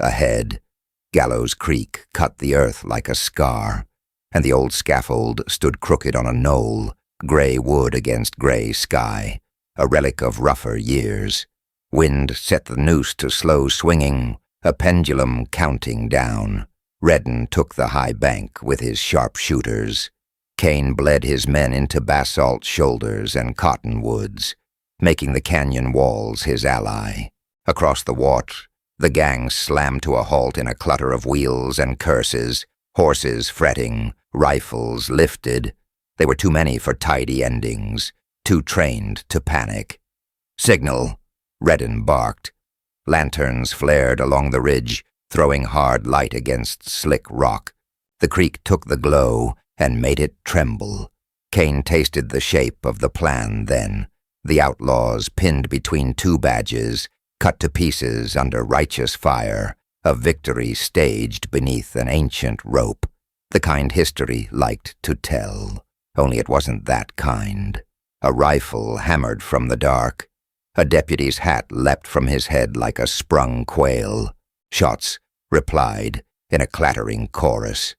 Ahead, Gallows Creek cut the earth like a scar, and the old scaffold stood crooked on a knoll, gray wood against gray sky, a relic of rougher years. Wind set the noose to slow swinging, a pendulum counting down. Reddin took the high bank with his sharpshooters. Kane bled his men into basalt shoulders and cottonwoods, making the canyon walls his ally. Across the Wart, the gang slammed to a halt in a clutter of wheels and curses, horses fretting, rifles lifted. They were too many for tidy endings, too trained to panic. Signal, Reddin barked. Lanterns flared along the ridge, throwing hard light against slick rock. The creek took the glow and made it tremble. Kane tasted the shape of the plan then. The outlaws pinned between 2 badges, cut to pieces under righteous fire, a victory staged beneath an ancient rope, the kind history liked to tell. Only it wasn't that kind. A rifle hammered from the dark. A deputy's hat leapt from his head like a sprung quail. Shots replied in a clattering chorus.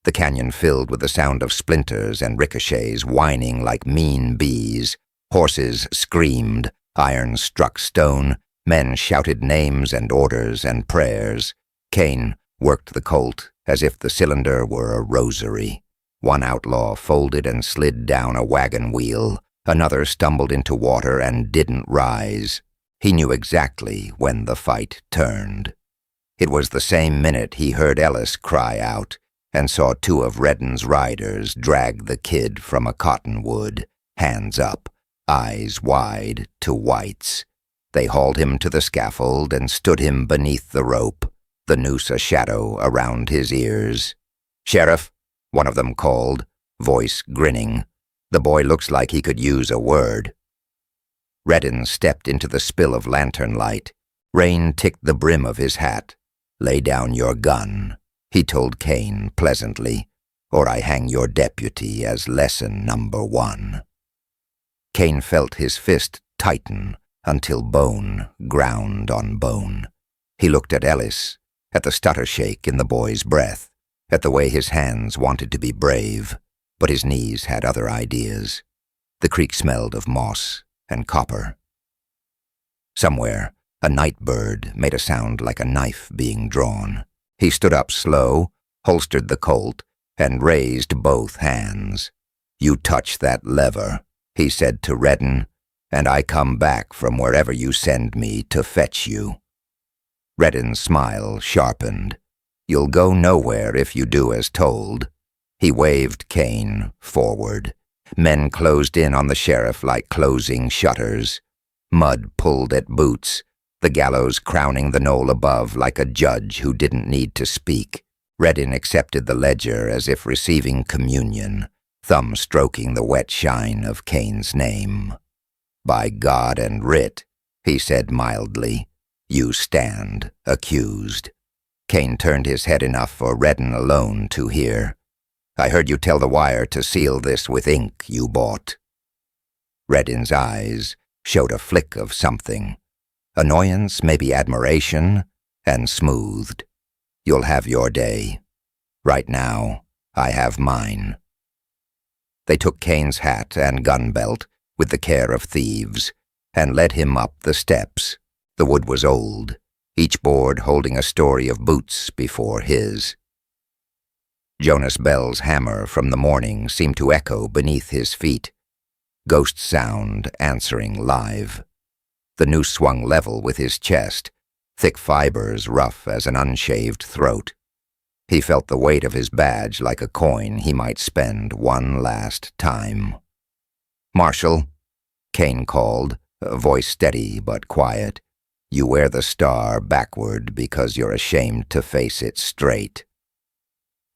The canyon filled with the sound of splinters and ricochets whining like mean bees. Horses screamed, iron struck stone, men shouted names and orders and prayers. Kane worked the Colt as if the cylinder were a rosary. One outlaw folded and slid down a wagon wheel. Another stumbled into water and didn't rise. He knew exactly when the fight turned. It was the same minute he heard Ellis cry out and saw 2 of Reddin's riders drag the kid from a cottonwood, hands up, eyes wide to whites. They hauled him to the scaffold and stood him beneath the rope, the noose a shadow around his ears. "Sheriff," one of them called, voice grinning. "The boy looks like he could use a word." Redden stepped into the spill of lantern light. Rain ticked the brim of his hat. "Lay down your gun," he told Kane pleasantly, "or I hang your deputy as lesson number 1. Kane felt his fist tighten until bone ground on bone. He looked at Ellis, at the stutter shake in the boy's breath, at the way his hands wanted to be brave, but his knees had other ideas. The creek smelled of moss and copper. Somewhere, a night bird made a sound like a knife being drawn. He stood up slow, holstered the Colt, and raised both hands. "You touch that lever," he said to Redden, "and I come back from wherever you send me to fetch you." Redden's smile sharpened. "You'll go nowhere if you do as told." He waved Kane forward. Men closed in on the sheriff like closing shutters. Mud pulled at boots, the gallows crowning the knoll above like a judge who didn't need to speak. Redden accepted the ledger as if receiving communion, thumb stroking the wet shine of Kane's name. "By God and writ," he said mildly, "you stand accused." Kane turned his head enough for Redden alone to hear. "I heard you tell the wire to seal this with ink you bought." Redden's eyes showed a flick of something. Annoyance, maybe admiration, and smoothed. "You'll have your day. Right now, I have mine." They took Kane's hat and gun belt, with the care of thieves, and led him up the steps. The wood was old, each board holding a story of boots before his. Jonas Bell's hammer from the morning seemed to echo beneath his feet, ghost sound answering live. The noose swung level with his chest, thick fibers rough as an unshaved throat. He felt the weight of his badge like a coin he might spend one last time. "Marshal," Kane called, a voice steady but quiet. "You wear the star backward because you're ashamed to face it straight."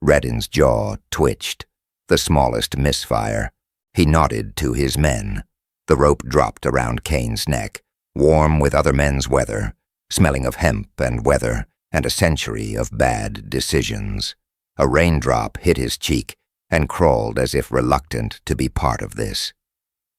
Redden's jaw twitched, the smallest misfire. He nodded to his men. The rope dropped around Kane's neck, warm with other men's weather, smelling of hemp and weather and a century of bad decisions. A raindrop hit his cheek and crawled as if reluctant to be part of this.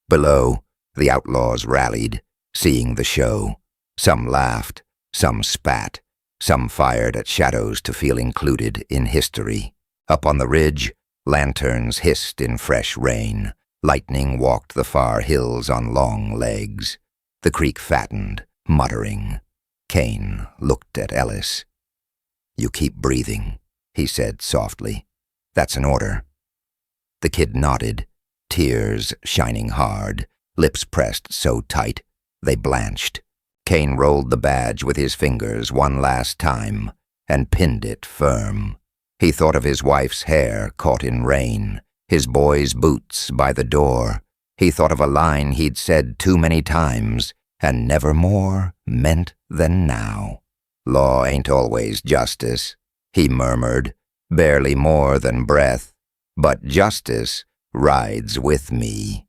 Below, the outlaws rallied, seeing the show. Some laughed, some spat, some fired at shadows to feel included in history. Up on the ridge, lanterns hissed in fresh rain. Lightning walked the far hills on long legs. The creek fattened, muttering. Kane looked at Ellis. "You keep breathing," he said softly. "That's an order." The kid nodded, tears shining hard, lips pressed so tight they blanched. Kane rolled the badge with his fingers one last time and pinned it firm. He thought of his wife's hair caught in rain, his boy's boots by the door. He thought of a line he'd said too many times and never more meant than now. "Law ain't always justice," he murmured, barely more than breath, "but justice rides with me."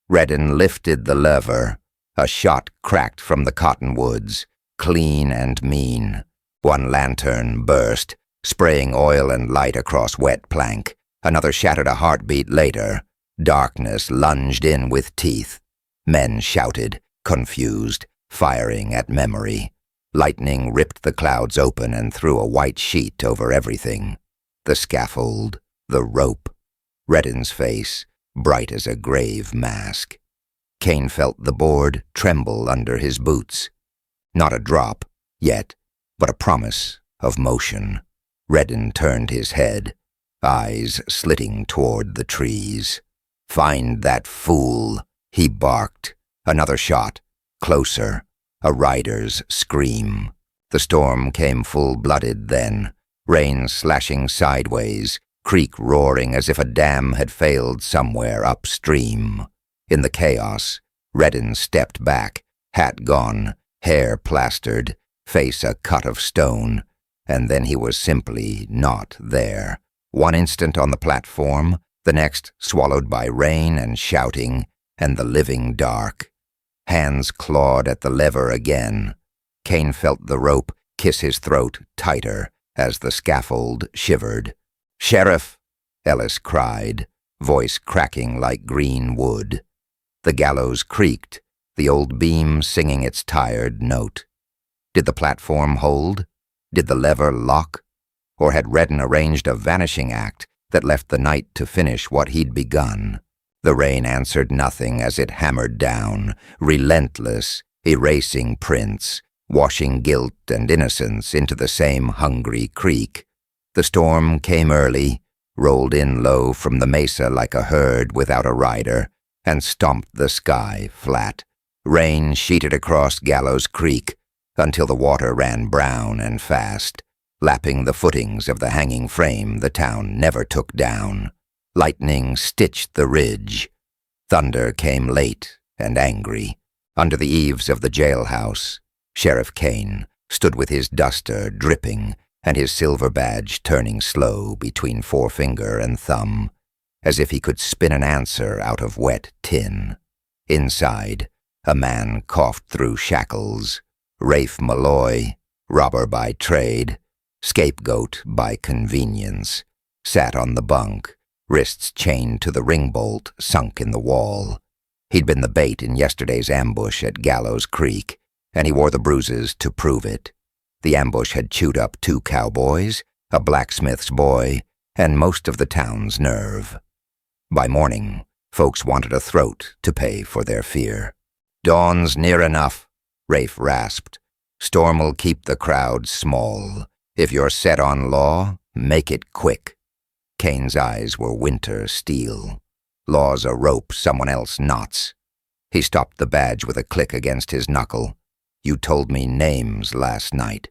Redden lifted the lever. A shot cracked from the cottonwoods, clean and mean. One lantern burst, spraying oil and light across wet plank. Another shattered a heartbeat later. Darkness lunged in with teeth. Men shouted, confused, firing at memory. Lightning ripped the clouds open and threw a white sheet over everything. The scaffold, the rope. Redden's face, bright as a grave mask. Kane felt the board tremble under his boots. Not a drop, yet, but a promise of motion. Redden turned his head, eyes slitting toward the trees. "Find that fool," he barked. Another shot, closer, a rider's scream. The storm came full-blooded then, rain slashing sideways, creek roaring as if a dam had failed somewhere upstream. In the chaos, Redden stepped back, hat gone, hair plastered, face a cut of stone, and then he was simply not there. One instant on the platform, the next swallowed by rain and shouting and the living dark. Hands clawed at the lever again. Kane felt the rope kiss his throat tighter as the scaffold shivered. "Sheriff!" Ellis cried, voice cracking like green wood. The gallows creaked, the old beam singing its tired note. Did the platform hold? Did the lever lock? Or had Redden arranged a vanishing act that left the night to finish what he'd begun? The rain answered nothing as it hammered down, relentless, erasing prints, washing guilt and innocence into the same hungry creek. The storm came early, rolled in low from the mesa like a herd without a rider, and stomped the sky flat. Rain sheeted across Gallows Creek until the water ran brown and fast, lapping the footings of the hanging frame the town never took down. Lightning stitched the ridge. Thunder came late and angry. Under the eaves of the jailhouse, Sheriff Kane stood with his duster dripping and his silver badge turning slow between forefinger and thumb, as if he could spin an answer out of wet tin. Inside, a man coughed through shackles. Rafe Malloy, robber by trade, scapegoat by convenience, sat on the bunk, wrists chained to the ring bolt sunk in the wall. He'd been the bait in yesterday's ambush at Gallows Creek, and he wore the bruises to prove it. The ambush had chewed up 2 cowboys, a blacksmith's boy, and most of the town's nerve. By morning, folks wanted a throat to pay for their fear. "Dawn's near enough," Rafe rasped. "Storm'll keep the crowd small. If you're set on law, make it quick." Kane's eyes were winter steel. Law's a rope someone else knots. He stopped the badge with a click against his knuckle. "You told me names last night."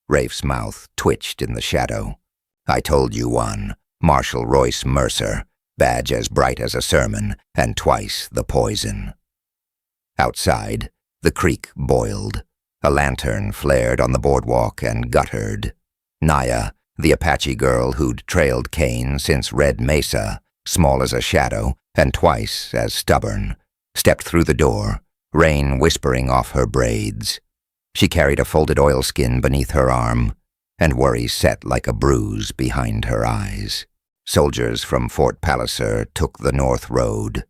Rafe's mouth twitched in the shadow. "I told you one, Marshal Royce Mercer, badge as bright as a sermon, and twice the poison." Outside, the creek boiled. A lantern flared on the boardwalk and guttered. Naya, the Apache girl who'd trailed Kane since Red Mesa, small as a shadow and twice as stubborn, stepped through the door, rain whispering off her braids. She carried a folded oilskin beneath her arm, and worry set like a bruise behind her eyes. "Soldiers from Fort Palliser took the North Road,"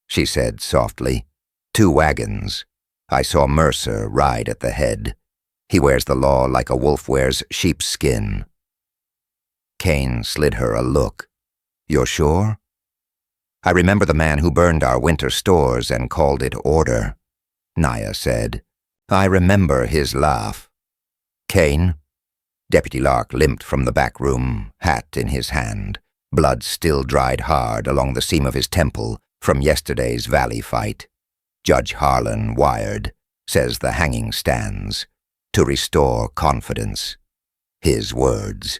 she said softly. "2 wagons. I saw Mercer ride at the head. He wears the law like a wolf wears sheep's skin." Kane slid her a look. "You're sure?" "I remember the man who burned our winter stores and called it order," Naya said. "I remember his laugh." "Kane?" Deputy Lark limped from the back room, hat in his hand. Blood still dried hard along the seam of his temple from yesterday's valley fight. "Judge Harlan wired, says the hanging stands, to restore confidence." His words.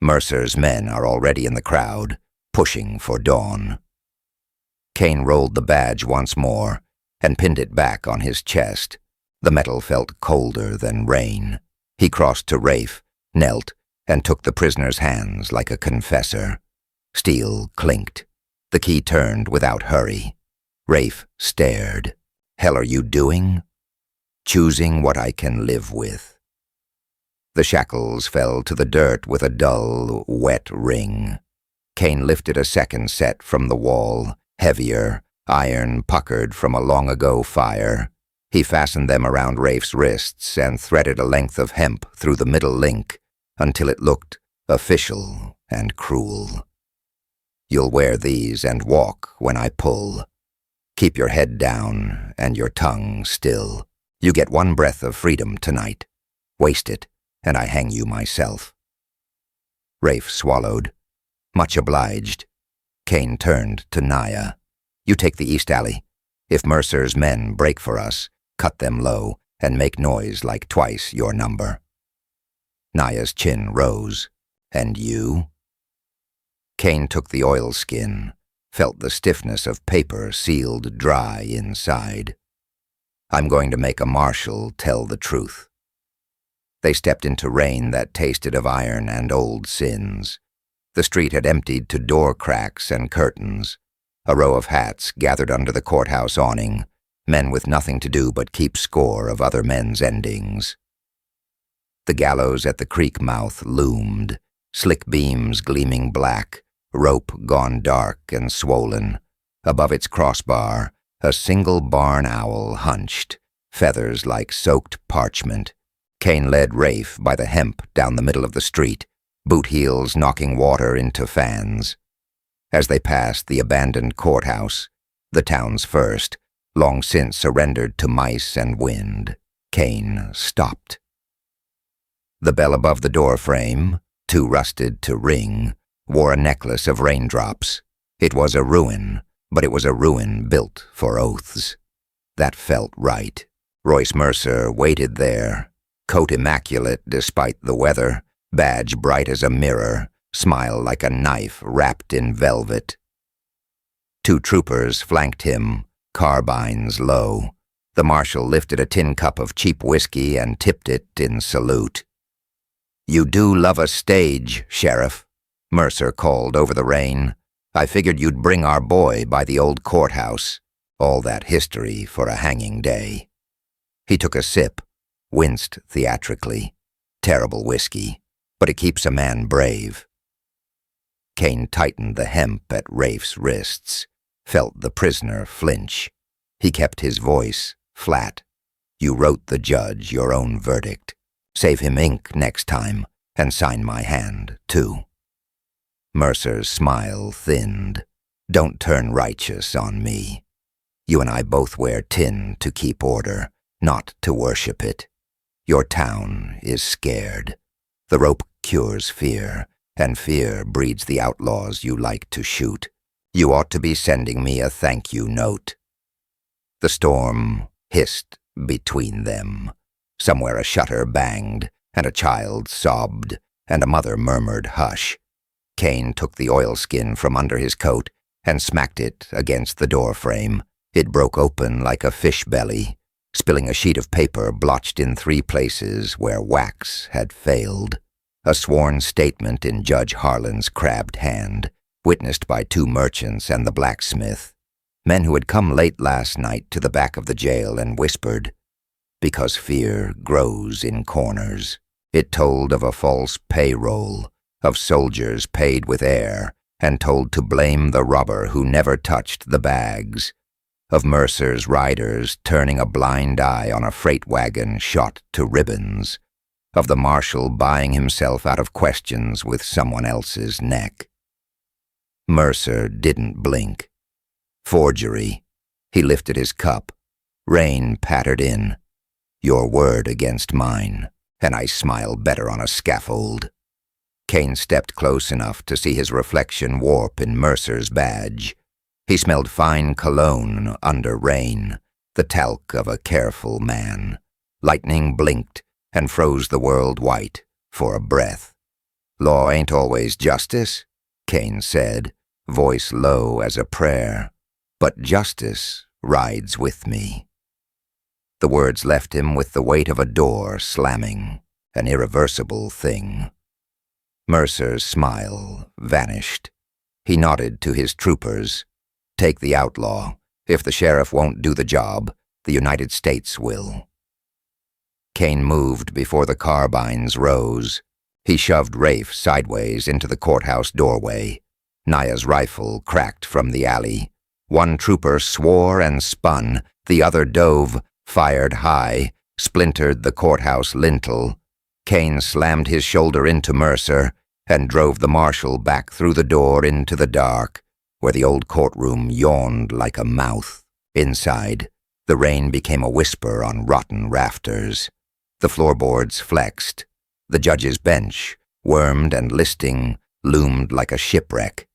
Mercer's men are already in the crowd, pushing for dawn. Kane rolled the badge once more and pinned it back on his chest. The metal felt colder than rain. He crossed to Rafe, knelt, and took the prisoner's hands like a confessor. Steel clinked. The key turned without hurry. Rafe stared. "Hell are you doing?" "Choosing what I can live with." The shackles fell to the dirt with a dull, wet ring. Kane lifted a second set from the wall, heavier, iron puckered from a long-ago fire. He fastened them around Rafe's wrists and threaded a length of hemp through the middle link until it looked official and cruel. "You'll wear these and walk when I pull. Keep your head down and your tongue still. You get 1 breath of freedom tonight. Waste it, and I hang you myself." Rafe swallowed. "Much obliged." Kane turned to Naya. "You take the east alley. If Mercer's men break for us, cut them low and make noise like twice your number." Naya's chin rose. "And you?" Kane took the oilskin, felt the stiffness of paper sealed dry inside. "I'm going to make a marshal tell the truth." They stepped into rain that tasted of iron and old sins. The street had emptied to door cracks and curtains. A row of hats gathered under the courthouse awning, men with nothing to do but keep score of other men's endings. The gallows at the creek mouth loomed, slick beams gleaming black, rope gone dark and swollen. Above its crossbar, a single barn owl hunched, feathers like soaked parchment. Kane led Rafe by the hemp down the middle of the street, boot heels knocking water into fans. As they passed the abandoned courthouse, the town's first, long since surrendered to mice and wind, Kane stopped. The bell above the door frame, too rusted to ring, wore a necklace of raindrops. It was a ruin, but it was a ruin built for oaths. That felt right. Royce Mercer waited there, coat immaculate despite the weather, badge bright as a mirror, smile like a knife wrapped in velvet. 2 troopers flanked him, carbines low. The marshal lifted a tin cup of cheap whiskey and tipped it in salute. "You do love a stage, Sheriff," Mercer called over the rain. "I figured you'd bring our boy by the old courthouse. All that history for a hanging day." He took a sip, winced theatrically. Terrible whiskey, but it keeps a man brave. Kane tightened the hemp at Rafe's wrists, felt the prisoner flinch. He kept his voice flat. "You wrote the judge your own verdict. Save him ink next time, and sign my hand, too." Mercer's smile thinned. "Don't turn righteous on me. You and I both wear tin to keep order, not to worship it. Your town is scared. The rope cures fear, and fear breeds the outlaws you like to shoot. You ought to be sending me a thank you note." The storm hissed between them. Somewhere a shutter banged, and a child sobbed, and a mother murmured hush. Kane took the oilskin from under his coat and smacked it against the door frame. It broke open like a fish belly, spilling a sheet of paper blotched in 3 places where wax had failed. A sworn statement in Judge Harlan's crabbed hand, witnessed by 2 merchants and the blacksmith, men who had come late last night to the back of the jail and whispered, "Because fear grows in corners." It told of a false payroll, of soldiers paid with air and told to blame the robber who never touched the bags, of Mercer's riders turning a blind eye on a freight wagon shot to ribbons, of the marshal buying himself out of questions with someone else's neck. Mercer didn't blink. Forgery. He lifted his cup. Rain pattered in. "Your word against mine, and I smile better on a scaffold." Kane stepped close enough to see his reflection warp in Mercer's badge. He smelled fine cologne under rain, the talc of a careful man. Lightning blinked and froze the world white for a breath. "Law ain't always justice," Kane said, voice low as a prayer. "But justice rides with me." The words left him with the weight of a door slamming, an irreversible thing. Mercer's smile vanished. He nodded to his troopers. "Take the outlaw. If the sheriff won't do the job, the United States will." Kane moved before the carbines rose. He shoved Rafe sideways into the courthouse doorway. Naya's rifle cracked from the alley. One trooper swore and spun. The other dove, fired high, splintered the courthouse lintel. Kane slammed his shoulder into Mercer and drove the marshal back through the door into the dark, where the old courtroom yawned like a mouth. Inside, the rain became a whisper on rotten rafters. The floorboards flexed. The judge's bench, wormed and listing, loomed like a shipwreck.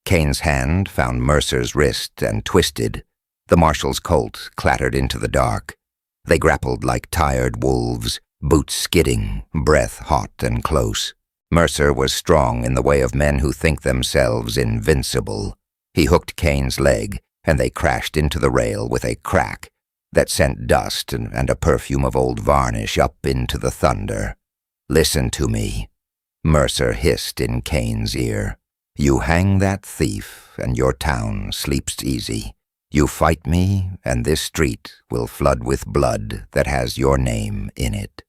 Kane's hand found Mercer's wrist and twisted. The marshal's colt clattered into the dark. They grappled like tired wolves, boots skidding, breath hot and close. Mercer was strong in the way of men who think themselves invincible. He hooked Kane's leg, and they crashed into the rail with a crack that sent dust and a perfume of old varnish up into the thunder. "Listen to me," Mercer hissed in Kane's ear. "You hang that thief, and your town sleeps easy. You fight me, and this street will flood with blood that has your name in it."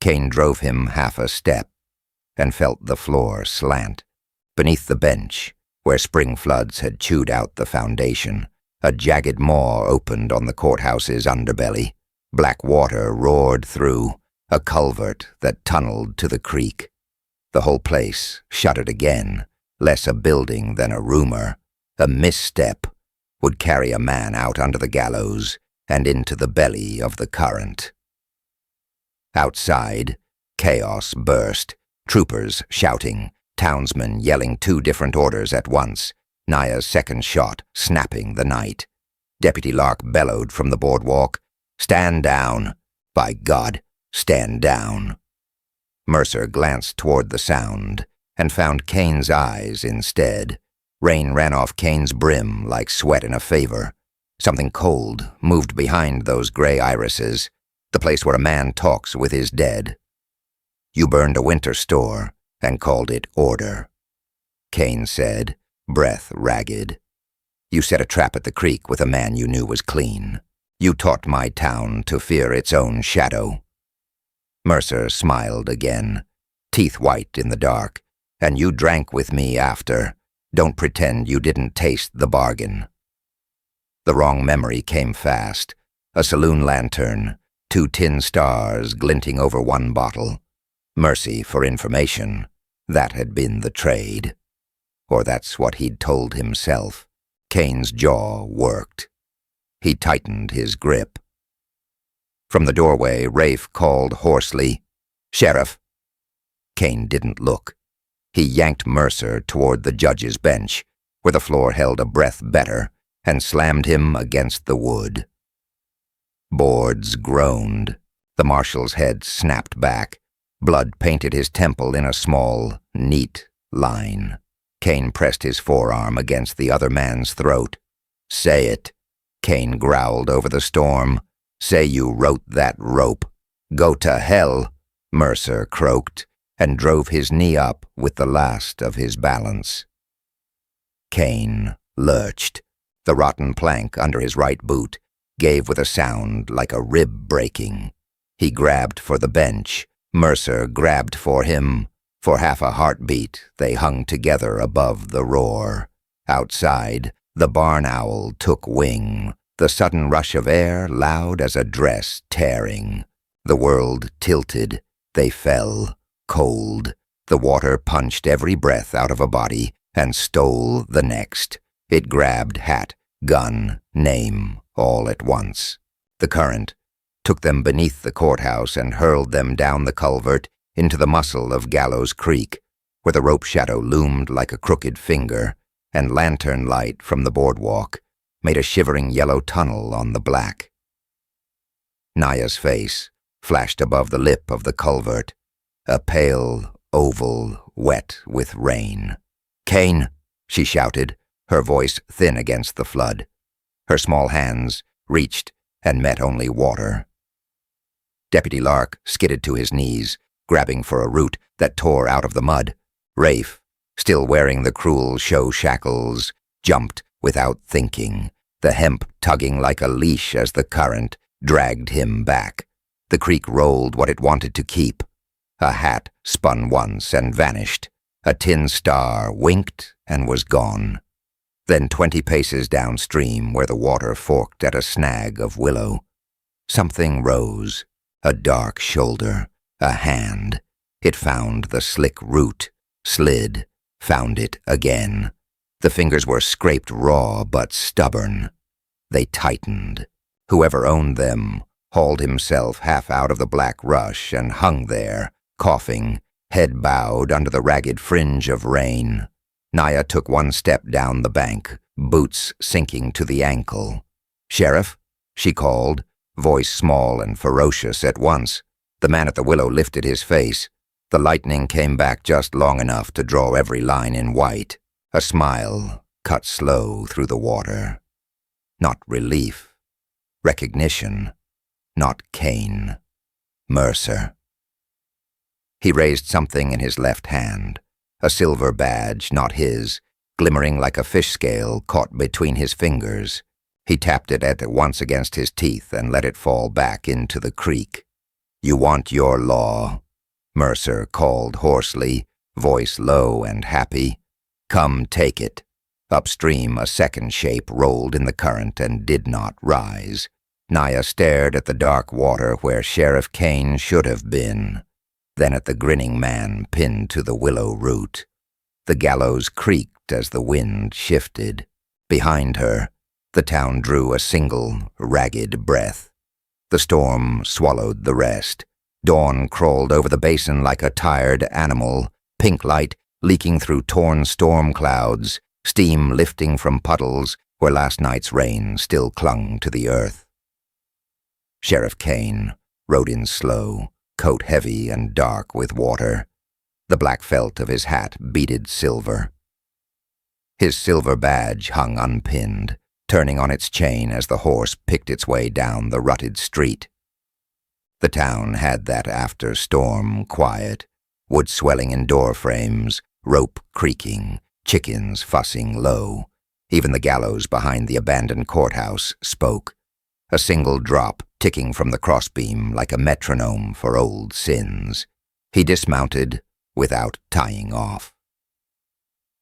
Kane drove him half a step and felt the floor slant. Beneath the bench, where spring floods had chewed out the foundation, a jagged maw opened on the courthouse's underbelly. Black water roared through, a culvert that tunneled to the creek. The whole place shuddered again, less a building than a rumor. A misstep would carry a man out under the gallows and into the belly of the current. Outside, chaos burst, troopers shouting, townsmen yelling 2 different orders at once, Naya's second shot snapping the night. Deputy Lark bellowed from the boardwalk, "Stand down! By God, stand down!" Mercer glanced toward the sound and found Kane's eyes instead. Rain ran off Kane's brim like sweat in a favor. Something cold moved behind those gray irises, the place where a man talks with his dead. "You burned a winter store and called it order," Kane said, breath ragged. "You set a trap at the creek with a man you knew was clean. You taught my town to fear its own shadow." Mercer smiled again, teeth white in the dark. "And you drank with me after. Don't pretend you didn't taste the bargain." The wrong memory came fast. A saloon lantern, 2 tin stars glinting over one bottle. Mercy for information. That had been the trade. Or that's what he'd told himself. Kane's jaw worked. He tightened his grip. From the doorway, Rafe called hoarsely, "Sheriff." Kane didn't look. He yanked Mercer toward the judge's bench, where the floor held a breath better, and slammed him against the wood. Boards groaned. The marshal's head snapped back. Blood painted his temple in a small, neat line. Kane pressed his forearm against the other man's throat. "Say it," Kane growled over the storm. "Say you wrote that rope." "Go to hell," Mercer croaked, and drove his knee up with the last of his balance. Kane lurched. The rotten plank under his right boot gave with a sound like a rib breaking. He grabbed for the bench. Mercer grabbed for him. For half a heartbeat, they hung together above the roar. Outside, the barn owl took wing, the sudden rush of air loud as a dress tearing. The world tilted. They fell, cold. The water punched every breath out of a body and stole the next. It grabbed hat, gun, name, all at once. The current took them beneath the courthouse and hurled them down the culvert into the muscle of Gallows Creek, where the rope shadow loomed like a crooked finger, and lantern light from the boardwalk made a shivering yellow tunnel on the black. Naya's face flashed above the lip of the culvert, a pale oval wet with rain. "Kane!" she shouted, her voice thin against the flood. Her small hands reached and met only water. Deputy Lark skidded to his knees, grabbing for a root that tore out of the mud. Rafe, still wearing the cruel show shackles, jumped without thinking, the hemp tugging like a leash as the current dragged him back. The creek rolled what it wanted to keep. A hat spun once and vanished. A tin star winked and was gone. Then 20 paces downstream, where the water forked at a snag of willow, something rose, a dark shoulder, a hand. It found the slick root, slid, found it again. The fingers were scraped raw but stubborn. They tightened. Whoever owned them hauled himself half out of the black rush and hung there, coughing, head bowed under the ragged fringe of rain. Naya took one step down the bank, boots sinking to the ankle. "Sheriff?" she called, voice small and ferocious at once. The man at the willow lifted his face. The lightning came back just long enough to draw every line in white. A smile cut slow through the water. Not relief. Recognition. Not Kane. Mercer. He raised something in his left hand. A silver badge, not his, glimmering like a fish scale caught between his fingers. He tapped it at once against his teeth and let it fall back into the creek. "You want your law," Mercer called hoarsely, voice low and happy. "Come take it." Upstream, a second shape rolled in the current and did not rise. Naya stared at the dark water where Sheriff Kane should have been, then at the grinning man pinned to the willow root. The gallows creaked as the wind shifted. Behind her, the town drew a single, ragged breath. The storm swallowed the rest. Dawn crawled over the basin like a tired animal, pink light leaking through torn storm clouds, steam lifting from puddles where last night's rain still clung to the earth. Sheriff Kane rode in slow, coat heavy and dark with water. The black felt of his hat beaded silver. His silver badge hung unpinned, turning on its chain as the horse picked its way down the rutted street. The town had that after-storm quiet, wood swelling in door frames, rope creaking, chickens fussing low. Even the gallows behind the abandoned courthouse spoke, a single drop ticking from the crossbeam like a metronome for old sins. He dismounted without tying off.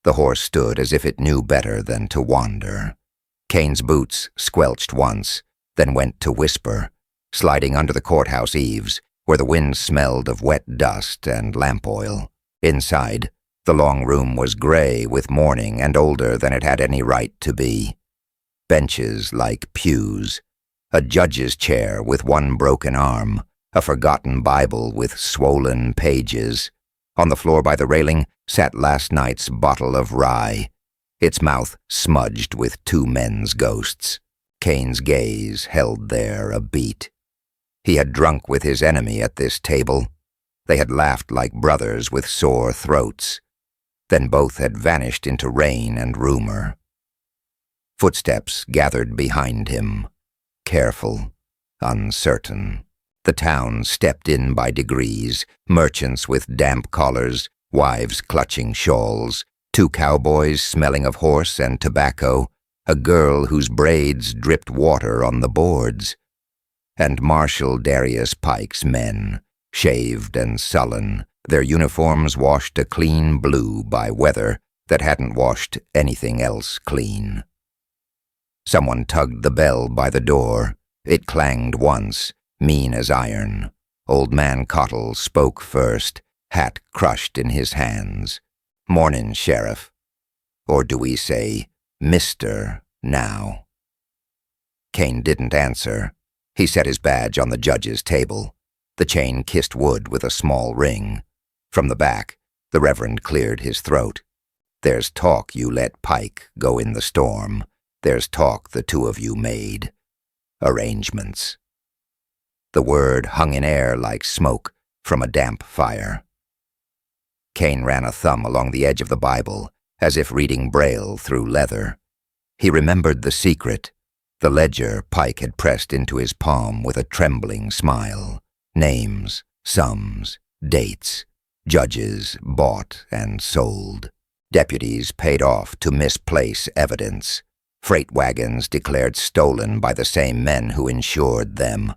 The horse stood as if it knew better than to wander. Kane's boots squelched once, then went to whisper, sliding under the courthouse eaves, where the wind smelled of wet dust and lamp oil. Inside, the long room was gray with mourning and older than it had any right to be. Benches like pews, a judge's chair with one broken arm, a forgotten Bible with swollen pages. On the floor by the railing sat last night's bottle of rye, its mouth smudged with two men's ghosts. Kane's gaze held there a beat. He had drunk with his enemy at this table. They had laughed like brothers with sore throats. Then both had vanished into rain and rumor. Footsteps gathered behind him, careful, uncertain. The town stepped in by degrees, merchants with damp collars, wives clutching shawls, two cowboys smelling of horse and tobacco, a girl whose braids dripped water on the boards, and Marshal Darius Pike's men, shaved and sullen, their uniforms washed a clean blue by weather that hadn't washed anything else clean. Someone tugged the bell by the door. It clanged once, mean as iron. Old man Cottle spoke first, hat crushed in his hands. "Mornin', Sheriff." Or do we say, "Mister," now? Kane didn't answer. He set his badge on the judge's table. The chain kissed wood with a small ring. From the back, the Reverend cleared his throat. "There's talk you let Pike go in the storm. There's talk the two of you made. Arrangements." The word hung in air like smoke from a damp fire. Kane ran a thumb along the edge of the Bible, as if reading Braille through leather. He remembered the secret, the ledger Pike had pressed into his palm with a trembling smile. Names, sums, dates, judges bought and sold. Deputies paid off to misplace evidence. Freight wagons declared stolen by the same men who insured them.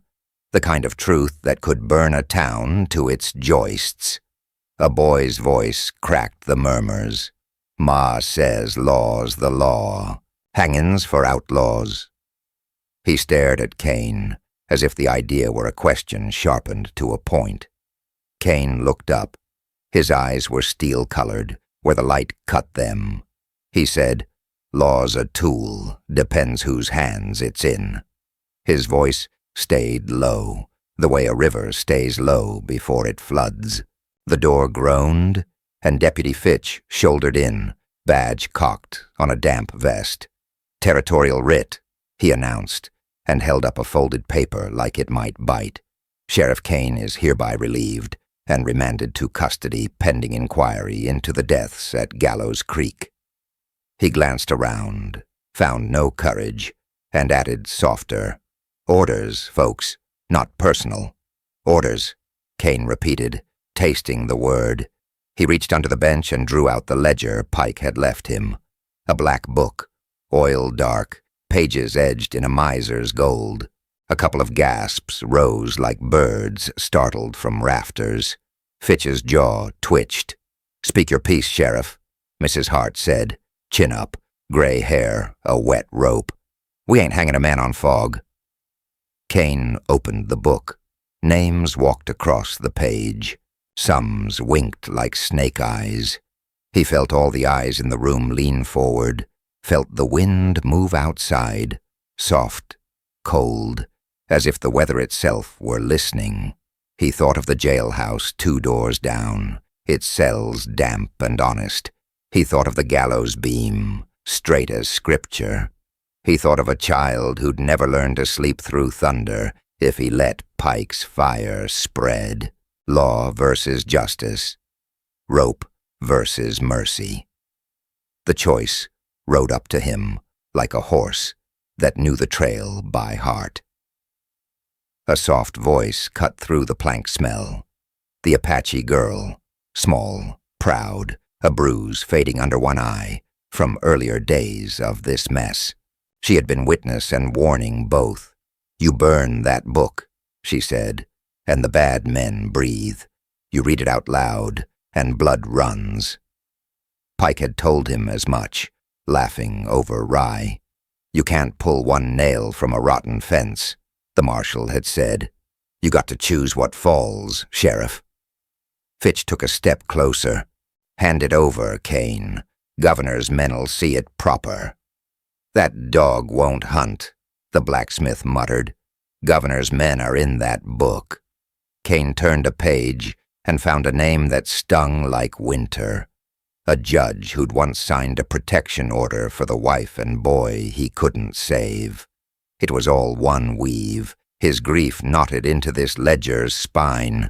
The kind of truth that could burn a town to its joists. A boy's voice cracked the murmurs. "Ma says law's the law. Hangins for outlaws." He stared at Kane, as if the idea were a question sharpened to a point. Kane looked up. His eyes were steel-colored, where the light cut them. He said, "Law's a tool, depends whose hands it's in." His voice stayed low, the way a river stays low before it floods. The door groaned, and Deputy Fitch shouldered in, badge cocked on a damp vest. "Territorial writ," he announced, and held up a folded paper like it might bite. "Sheriff Kane is hereby relieved and remanded to custody pending inquiry into the deaths at Gallows Creek." He glanced around, found no courage, and added softer, "Orders, folks, not personal." "Orders," Kane repeated, tasting the word. He reached under the bench and drew out the ledger Pike had left him. A black book, oil dark, pages edged in a miser's gold. A couple of gasps rose like birds startled from rafters. Fitch's jaw twitched. "Speak your piece, Sheriff," Mrs. Hart said, chin up, gray hair, a wet rope. "We ain't hanging a man on fog." Kane opened the book. Names walked across the page. Sums winked like snake eyes. He felt all the eyes in the room lean forward, felt the wind move outside, soft, cold, as if the weather itself were listening. He thought of the jailhouse 2 doors down, its cells damp and honest. He thought of the gallows beam, straight as scripture. He thought of a child who'd never learn to sleep through thunder if he let Pike's fire spread. Law versus justice. Rope versus mercy. The choice rode up to him like a horse that knew the trail by heart. A soft voice cut through the plank smell. The Apache girl, small, proud, a bruise fading under one eye, from earlier days of this mess. She had been witness and warning both. "You burn that book," she said, "and the bad men breathe. You read it out loud, and blood runs." Pike had told him as much, laughing over rye. "You can't pull one nail from a rotten fence," the marshal had said. "You got to choose what falls, Sheriff." Fitch took a step closer. "Hand it over, Kane. Governor's men'll see it proper." "That dog won't hunt," the blacksmith muttered. "Governor's men are in that book." Kane turned a page and found a name that stung like winter. A judge who'd once signed a protection order for the wife and boy he couldn't save. It was all one weave, his grief knotted into this ledger's spine.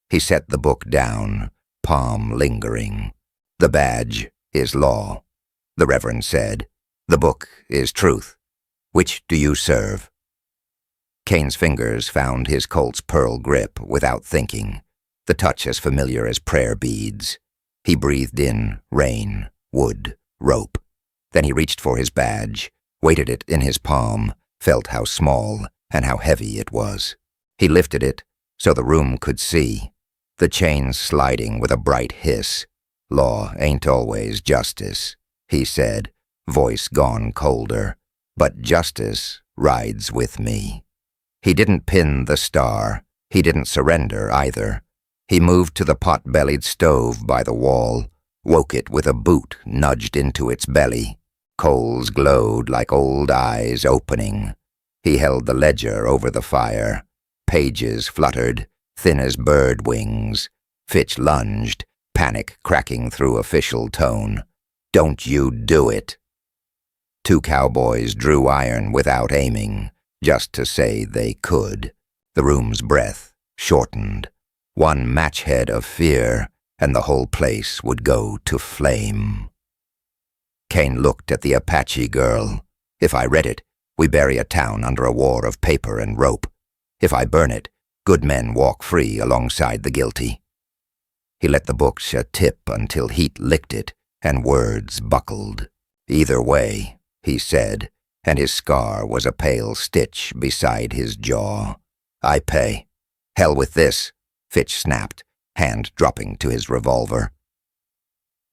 He set the book down, palm lingering. "The badge is law," the Reverend said. "The book is truth. Which do you serve?" Kane's fingers found his Colt's pearl grip without thinking, the touch as familiar as prayer beads. He breathed in rain, wood, rope. Then he reached for his badge, weighted it in his palm, felt how small and how heavy it was. He lifted it so the room could see, the chains sliding with a bright hiss. "Law ain't always justice," he said, voice gone colder. "But justice rides with me." He didn't pin the star. He didn't surrender either. He moved to the pot-bellied stove by the wall, woke it with a boot nudged into its belly. Coals glowed like old eyes opening. He held the ledger over the fire. Pages fluttered, thin as bird wings. Fitch lunged, panic cracking through official tone. "Don't you do it." 2 cowboys drew iron without aiming, just to say they could. The room's breath shortened. One matchhead of fear, and the whole place would go to flame. Kane looked at the Apache girl. "If I read it, we bury a town under a war of paper and rope. If I burn it, good men walk free alongside the guilty." He let the book tip until heat licked it, and words buckled. "Either way," he said, and his scar was a pale stitch beside his jaw. "I pay." "Hell with this," Fitch snapped, hand dropping to his revolver.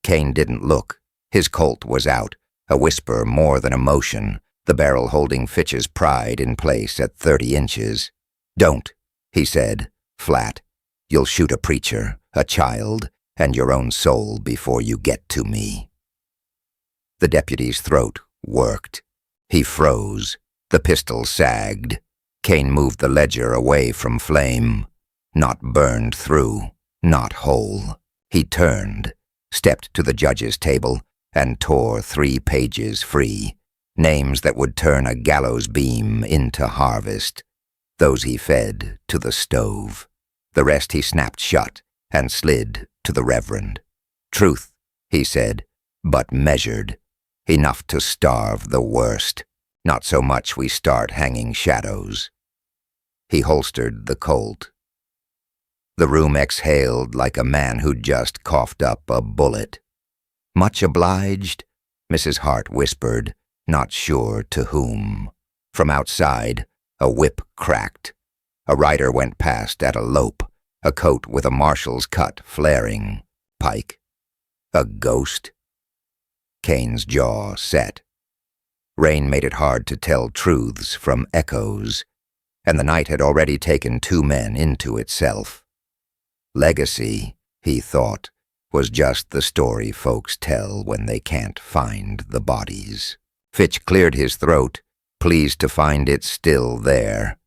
Kane didn't look. His Colt was out, a whisper more than emotion, the barrel holding Fitch's pride in place at 30 inches. "Don't," he said, flat. "You'll shoot a preacher, a child, and your own soul before you get to me." The deputy's throat worked. He froze. The pistol sagged. Kane moved the ledger away from flame. Not burned through, not whole. He turned, stepped to the judge's table, and tore 3 pages free. Names that would turn a gallows beam into harvest. Those he fed to the stove. The rest he snapped shut and slid to the Reverend. "Truth," he said, "but measured. Enough to starve the worst. Not so much we start hanging shadows." He holstered the Colt. The room exhaled like a man who'd just coughed up a bullet. "Much obliged?" Mrs. Hart whispered, not sure to whom. From outside, a whip cracked. A rider went past at a lope, a coat with a marshal's cut flaring. Pike? A ghost? Kane's jaw set. Rain made it hard to tell truths from echoes, and the night had already taken 2 men into itself. Legacy, he thought, was just the story folks tell when they can't find the bodies. Fitch cleared his throat, pleased to find it still there.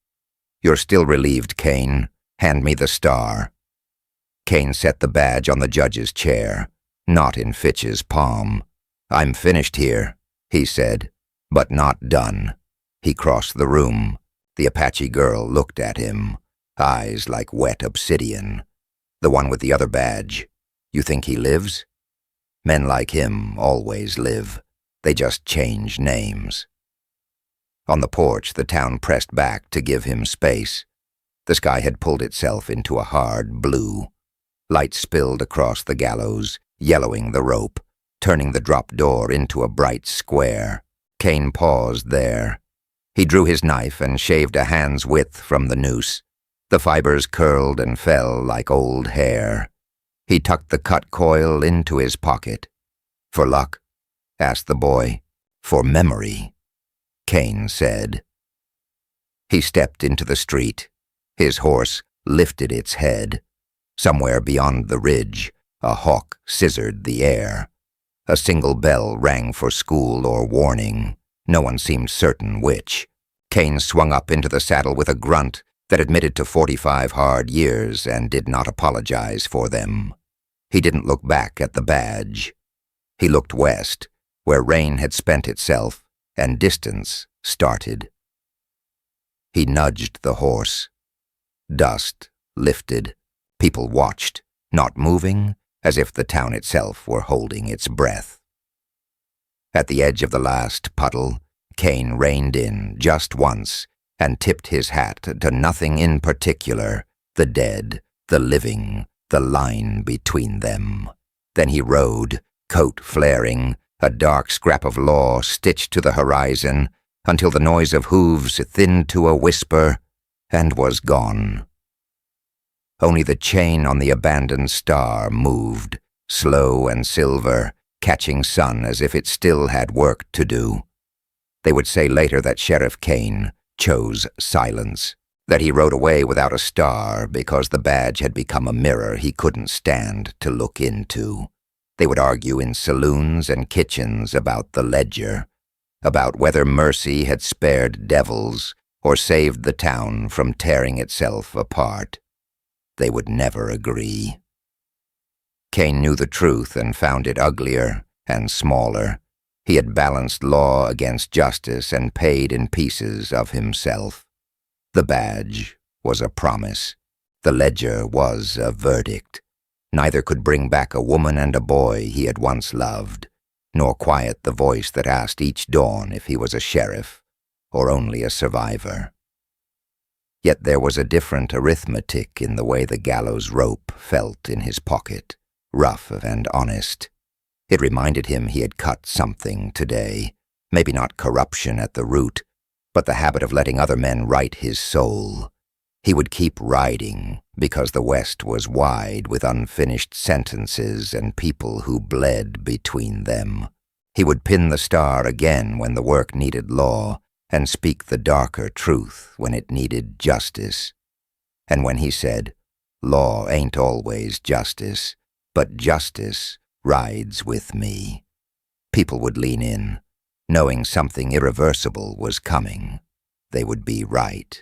You're still relieved, Kane. Hand me the star. Kane set the badge on the judge's chair, not in Fitch's palm. I'm finished here, he said, but not done. He crossed the room. The Apache girl looked at him, eyes like wet obsidian. The one with the other badge. You think he lives? Men like him always live. They just change names. On the porch, the town pressed back to give him space. The sky had pulled itself into a hard blue. Light spilled across the gallows, yellowing the rope, turning the drop door into a bright square. Kane paused there. He drew his knife and shaved a hand's width from the noose. The fibers curled and fell like old hair. He tucked the cut coil into his pocket. For luck? Asked the boy. For memory, Kane said. He stepped into the street. His horse lifted its head. Somewhere beyond the ridge, a hawk scissored the air. A single bell rang for school or warning. No one seemed certain which. Kane swung up into the saddle with a grunt that admitted to 45 hard years and did not apologize for them. He didn't look back at the badge. He looked west, where rain had spent itself and distance started. He nudged the horse. Dust lifted. People watched, not moving, as if the town itself were holding its breath. At the edge of the last puddle, Kane reined in just once and tipped his hat to nothing in particular, the dead, the living, the line between them. Then he rode, coat flaring, a dark scrap of law stitched to the horizon, until the noise of hooves thinned to a whisper and was gone. Only the chain on the abandoned star moved, slow and silver, catching sun as if it still had work to do. They would say later that Sheriff Kane chose silence, that he rode away without a star because the badge had become a mirror he couldn't stand to look into. They would argue in saloons and kitchens about the ledger, about whether mercy had spared devils or saved the town from tearing itself apart. They would never agree. Kane knew the truth and found it uglier and smaller. He had balanced law against justice and paid in pieces of himself. The badge was a promise. The ledger was a verdict. Neither could bring back a woman and a boy he had once loved, nor quiet the voice that asked each dawn if he was a sheriff or only a survivor. Yet there was a different arithmetic in the way the gallows rope felt in his pocket, rough and honest. It reminded him he had cut something today, maybe not corruption at the root, but the habit of letting other men write his soul. He would keep riding because the West was wide with unfinished sentences and people who bled between them. He would pin the star again when the work needed law, and speak the darker truth when it needed justice. And when he said, "Law ain't always justice, but justice rides with me," people would lean in, knowing something irreversible was coming. They would be right.